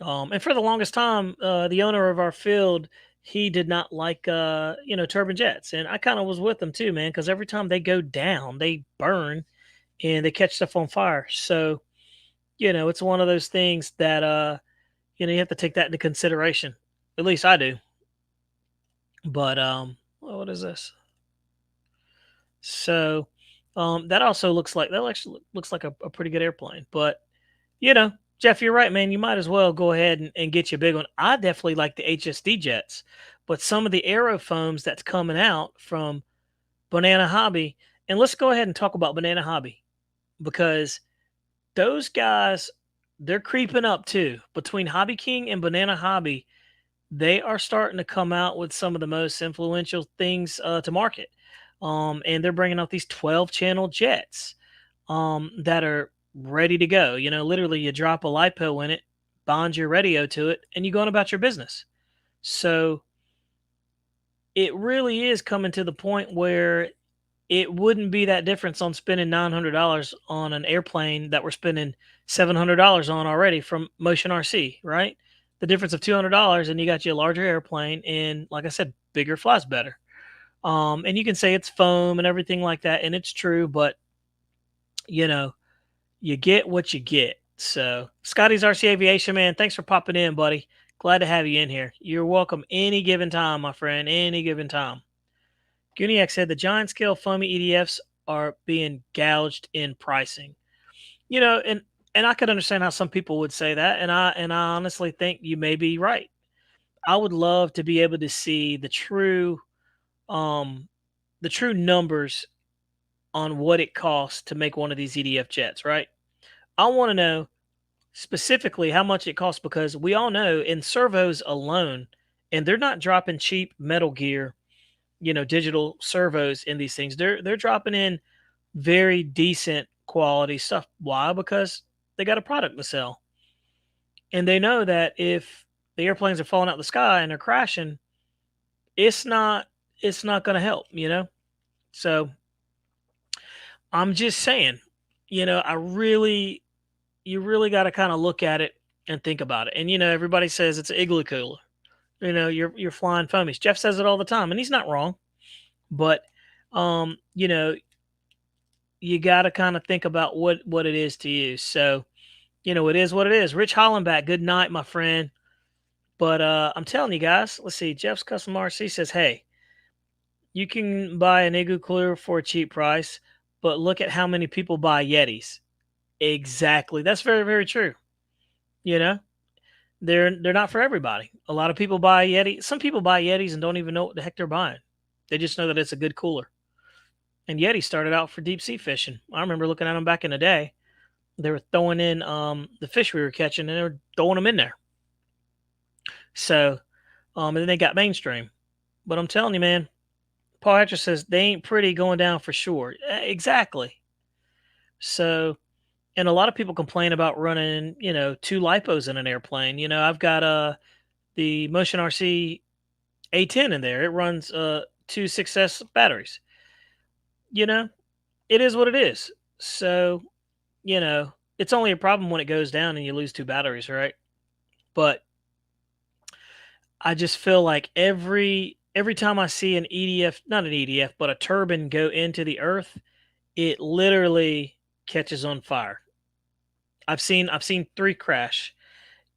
and for the longest time, the owner of our field, he did not like turbine jets, and I kind of was with them too, man, because every time they go down, they burn and they catch stuff on fire. So, you know, it's one of those things that you have to take that into consideration. At least I do. But what is this? So that also looks like a pretty good airplane. But you know, Jeff, you're right, man. You might as well go ahead and get you a big one. I definitely like the HSD jets, but some of the aerofoams that's coming out from Banana Hobby, and let's go ahead and talk about Banana Hobby, because those guys, they're creeping up too. Between Hobby King and Banana Hobby, they are starting to come out with some of the most influential things to market. And they're bringing out these 12-channel jets that are ready to go. You know, literally you drop a LiPo in it, bond your radio to it, and you go on about your business. So it really is coming to the point where it wouldn't be that difference on spending $900 on an airplane that we're spending $700 on already from Motion RC, right? The difference of $200, and you got you a larger airplane, and like I said, bigger, flies better. And you can say it's foam and everything like that, and it's true, but you know, you get what you get. So, Scotty's RC Aviation, man, thanks for popping in, buddy. Glad to have you in here. You're welcome any given time, my friend, any given time. Guniac said the giant scale foamy EDFs are being gouged in pricing. You know, and I could understand how some people would say that, and I honestly think you may be right. I would love to be able to see the true numbers on what it costs to make one of these EDF jets, right? I want to know specifically how much it costs, because we all know in servos alone, and they're not dropping cheap Metal Gear, digital servos in these things. They're dropping in very decent quality stuff. Why? Because they got a product to sell. And they know that if the airplanes are falling out of the sky and they're crashing, it's not going to help, So I'm just saying, you really got to kind of look at it and think about it. And everybody says it's an igloo cooler. You're flying foamies. Jeff says it all the time, and he's not wrong. But you got to kind of think about what it is to you. So, it is what it is. Rich Hollenbach, good night, my friend. But I'm telling you guys, let's see. Jeff's Custom RC says, hey, you can buy an igloo cooler for a cheap price, but look at how many people buy Yetis. Exactly. That's very, very true. They're not for everybody. A lot of people buy Yeti. Some people buy Yetis and don't even know what the heck they're buying. They just know that it's a good cooler. And Yeti started out for deep sea fishing. I remember looking at them back in the day. They were throwing in the fish we were catching, and they were throwing them in there. So, and then they got mainstream. But I'm telling you, man, Paul Hatcher says they ain't pretty going down for sure. Exactly. So, and a lot of people complain about running, 2 lipos in an airplane. I've got the Motion RC A10 in there. It runs 2 Success batteries. It is what it is. So, it's only a problem when it goes down and you lose 2 batteries, right? But I just feel like every time I see an EDF, not an EDF, but a turbine go into the earth, it literally catches on fire. I've seen 3 crash,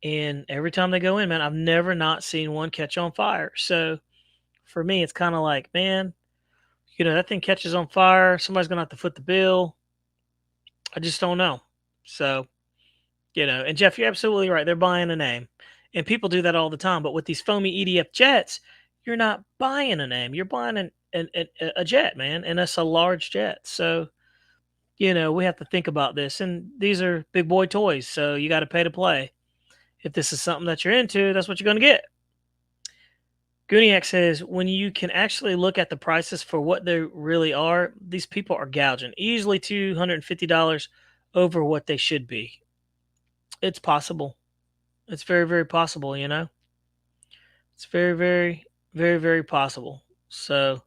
and every time they go in, man, I've never not seen one catch on fire. So for me, it's kind of like, man, that thing catches on fire. Somebody's going to have to foot the bill. I just don't know. So, and Jeff, you're absolutely right. They're buying a name, and people do that all the time. But with these foamy EDF jets, you're not buying a name. You're buying a jet, man, and that's a large jet. So, we have to think about this. And these are big boy toys, so you got to pay to play. If this is something that you're into, that's what you're going to get. Gooniac says, when you can actually look at the prices for what they really are, these people are gouging. Easily $250 over what they should be. It's possible. It's very, very possible, It's very, very, very, very possible. So,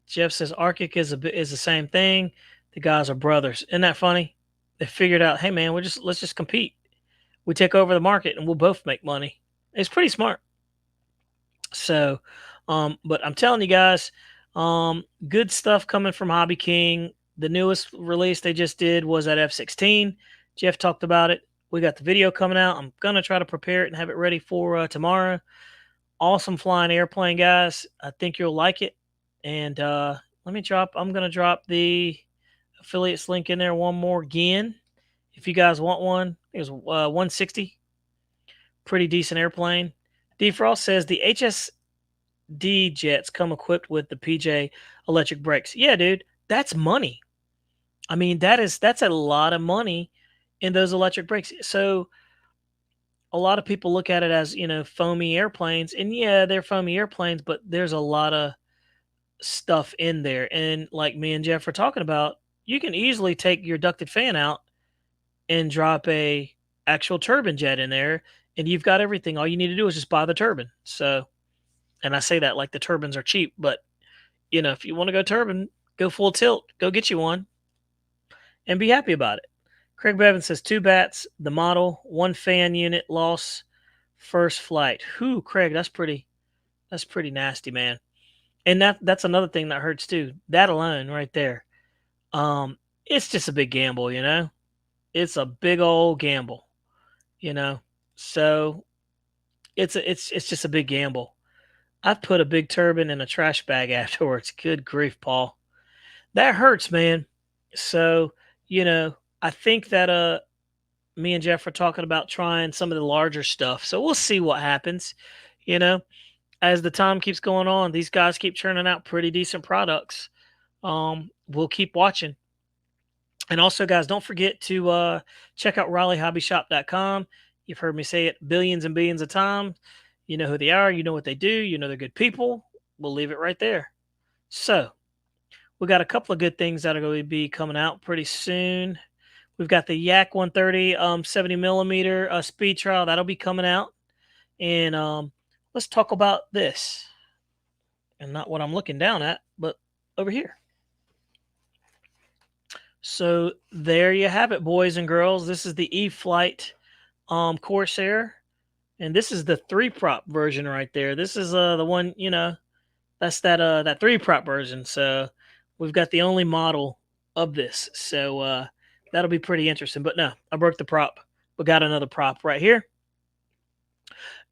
Jeff says Arctic is the same thing. The guys are brothers. Isn't that funny? They figured out, hey man, let's just compete. We take over the market and we'll both make money. It's pretty smart. So, but I'm telling you guys, good stuff coming from Hobby King. The newest release they just did was at F-16. Jeff talked about it. We got the video coming out. I'm going to try to prepare it and have it ready for tomorrow. Awesome flying airplane, guys. I think you'll like it. And I'm going to drop the affiliates link in there one more again. If you guys want one, it was 160. Pretty decent airplane. Defrost says the HSD jets come equipped with the PJ electric brakes. Yeah, dude, that's money. I mean, that's a lot of money in those electric brakes. So a lot of people look at it as, foamy airplanes. And yeah, they're foamy airplanes, but there's a lot of stuff in there. And like me and Jeff are talking about, you can easily take your ducted fan out and drop a actual turbine jet in there, and you've got everything. All you need to do is just buy the turbine. So, and I say that like the turbines are cheap, but if you want to go turbine, go full tilt, go get you one and be happy about it. Craig Bevan says 2 bats, the model, 1 fan unit loss, first flight. Whew, Craig, that's pretty nasty, man. And that's another thing that hurts too. That alone right there. It's just a big gamble, It's a big old gamble, So it's just a big gamble. I've put a big turbine in a trash bag afterwards. Good grief, Paul. That hurts, man. So, I think that me and Jeff are talking about trying some of the larger stuff. So we'll see what happens. As the time keeps going on, these guys keep churning out pretty decent products. We'll keep watching. And also, guys, don't forget to check out RaleighHobbyShop.com. You've heard me say it billions and billions of times. You know who they are. You know what they do. You know they're good people. We'll leave it right there. So we got a couple of good things that are going to be coming out pretty soon. We've got the Yak 130 70 millimeter speed trial that'll be coming out, and let's talk about this, and not what I'm looking down at, but over here. So there you have it, boys and girls. This is the E-Flight Corsair, and this is the 3-prop version right there. This is the one, that's that 3-prop version. So we've got the only model of this. So that'll be pretty interesting. But no, I broke the prop. We got another prop right here.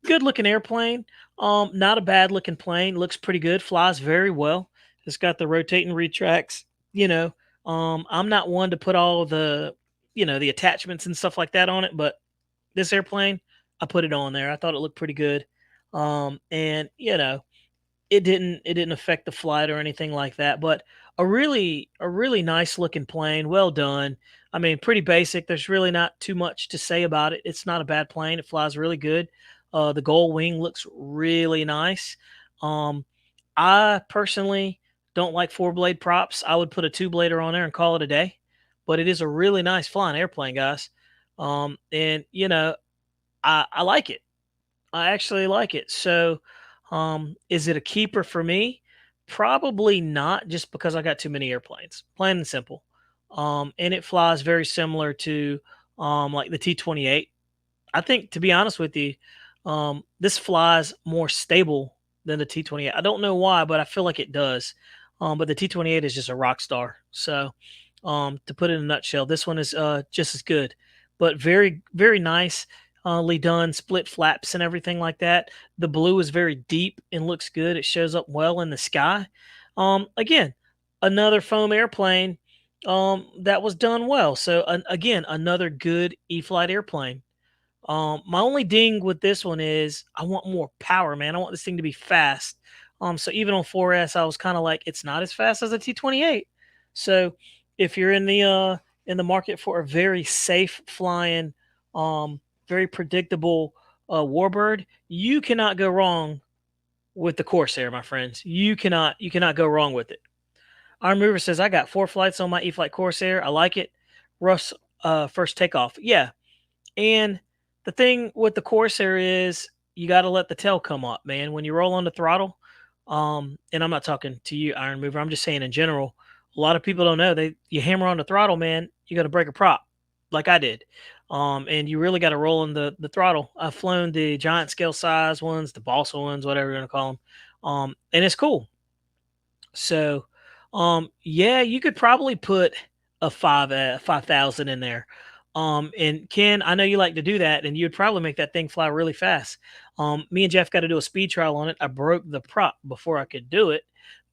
Good looking airplane. Not a bad looking plane. Looks pretty good. Flies very well. It's got the rotating retracts. I'm not one to put all the, the attachments and stuff like that on it, but this airplane, I put it on there. I thought it looked pretty good. And it didn't affect the flight or anything like that, but a really nice looking plane. Well done. I mean, pretty basic. There's really not too much to say about it. It's not a bad plane. It flies really good. The gull wing looks really nice. I personally don't like 4-blade props. I would put a 2-blader on there and call it a day, but it is a really nice flying airplane, guys. And I like it. I actually like it. So, is it a keeper for me? Probably not, just because I got too many airplanes. Plain and simple. And it flies very similar to like the T-28. I think, to be honest with you, this flies more stable than the T-28. I don't know why, but I feel like it does. But the T-28 is just a rock star. So, to put it in a nutshell, this one is just as good, but very, very nice. Done, split flaps and everything like that. The blue is very deep and looks good. It shows up well in the sky. Again, another foam airplane that was done well. So again, another good E-Flight airplane. My only ding with this one is I want more power, man. I want this thing to be fast. So even on 4S, I was kind of like, it's not as fast as a T-28. So if you're in the market for a very safe flying, very predictable warbird, you cannot go wrong with the Corsair, my friends. You cannot go wrong with it. Iron Mover says, I got 4 flights on my E-Flight Corsair. I like it. Russ, first takeoff. Yeah. And the thing with the Corsair is you got to let the tail come up, man. When you roll on the throttle, and I'm not talking to you, Iron Mover. I'm just saying in general, a lot of people don't know. You hammer on the throttle, man, you got to break a prop like I did. And you really got to roll in the throttle. I've flown the giant scale size ones, the balsa ones, whatever you're going to call them. And it's cool. So, yeah, you could probably put a 5,000 in there. And Ken, I know you like to do that, and you'd probably make that thing fly really fast. Me and Jeff got to do a speed trial on it. I broke the prop before I could do it,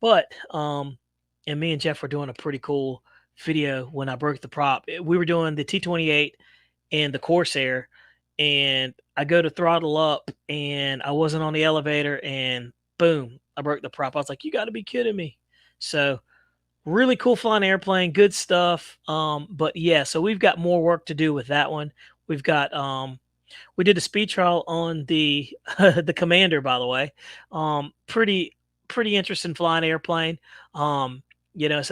but and me and Jeff were doing a pretty cool video when I broke the prop. We were doing the T-28 and the Corsair, and I go to throttle up, and I wasn't on the elevator, and boom, I broke the prop. I was like, you got to be kidding me. So really cool flying airplane, good stuff. But yeah, so we've got more work to do with that one. We've got we did a speed trial on the the Commander, by the way. Pretty interesting flying airplane. So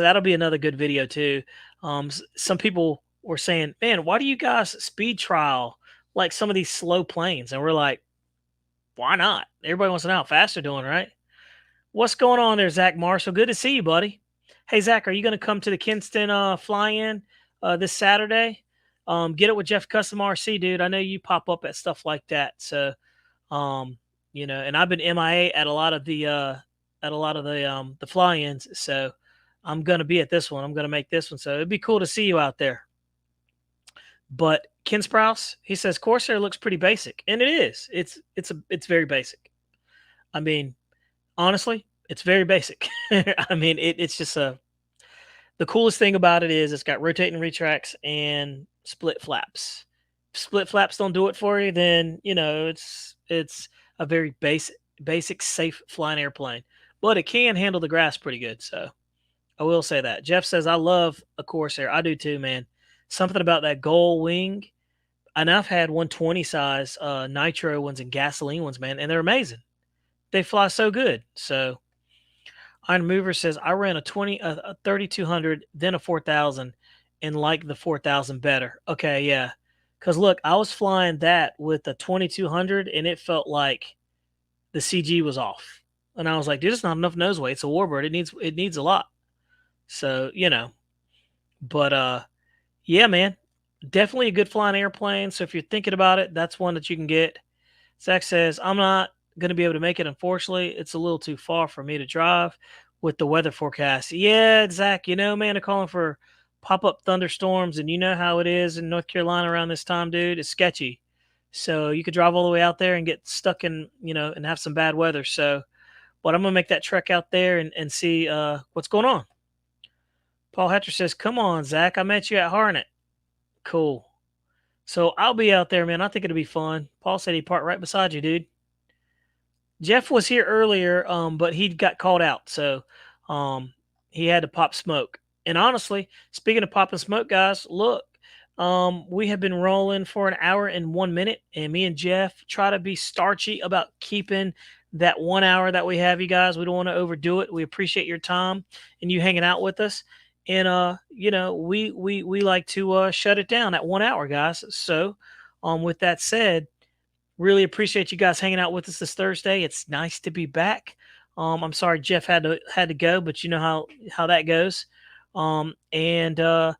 that'll be another good video too. Some people were saying, man, why do you guys speed trial like some of these slow planes? And we're like, why not? Everybody wants to know how fast they're doing, right? What's going on there, Zach Marshall? Good to see you, buddy. Hey, Zach, are you going to come to the Kinston fly-in this Saturday? Get it with Jeff Custom RC, dude. I know you pop up at stuff like that. So, and I've been MIA at a lot of the fly-ins. So I'm going to be at this one. I'm going to make this one. So it'd be cool to see you out there. But Ken Sprouse, he says Corsair looks pretty basic, and it is. It's very basic. I mean, honestly, it's very basic. I mean, it's just the coolest thing about it is it's got rotating retracts and split flaps. If split flaps don't do it for you, then it's a very basic safe flying airplane. But it can handle the grass pretty good. So I will say that. Jeff says I love a Corsair. I do too, man. Something about that gull wing. And I've had 120 size nitro ones and gasoline ones, man, and they're amazing. They fly so good. So Iron Mover says I ran a 3200, then a 4000, and like the 4000 better. Okay, yeah. Because look, I was flying that with a 2200, and it felt like the CG was off, and I was like, dude, it's not enough nose weight. It's a Warbird. It needs a lot. So but yeah, man, definitely a good flying airplane. So if you're thinking about it, that's one that you can get. Zach says, I'm not going to be able to make it, unfortunately. It's a little too far for me to drive with the weather forecast. Yeah, Zach, man, they're calling for pop-up thunderstorms, and you know how it is in North Carolina around this time, dude. It's sketchy. So you could drive all the way out there and get stuck in, and have some bad weather. So, but I'm going to make that trek out there and see what's going on. Paul Hatcher says, come on, Zach. I met you at Harnett. Cool. So I'll be out there, man. I think it'll be fun. Paul said he parked right beside you, dude. Jeff was here earlier, but he got called out. So he had to pop smoke. And honestly, speaking of popping smoke, guys, look, we have been rolling for an hour and 1 minute. And me and Jeff try to be starchy about keeping that 1 hour that we have, you guys. We don't want to overdo it. We appreciate your time and you hanging out with us. And we like to shut it down at 1 hour, guys. So with that said, really appreciate you guys hanging out with us this Thursday. It's nice to be back. I'm sorry Jeff had to go, but you know how that goes. And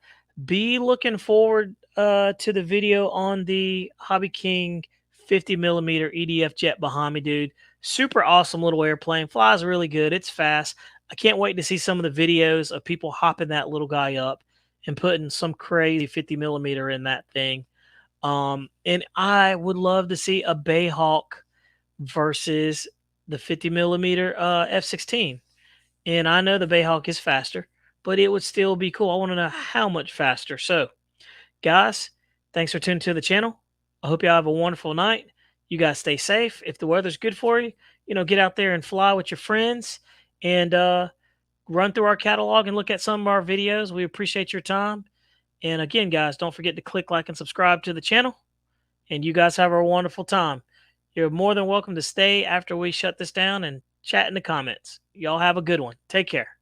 be looking forward to the video on the Hobby King 50 millimeter EDF jet behind me, dude. Super awesome little airplane. Flies really good. It's fast. I can't wait to see some of the videos of people hopping that little guy up and putting some crazy 50 millimeter in that thing. And I would love to see a Bayhawk versus the 50 millimeter F-16. And I know the Bayhawk is faster, but it would still be cool. I want to know how much faster. So, guys, thanks for tuning to the channel. I hope y'all have a wonderful night. You guys stay safe. If the weather's good for you, get out there and fly with your friends and run through our catalog and look at some of our videos. We appreciate your time. And again, guys, don't forget to click like and subscribe to the channel. And you guys have a wonderful time. You're more than welcome to stay after we shut this down and chat in the comments. Y'all have a good one. Take care.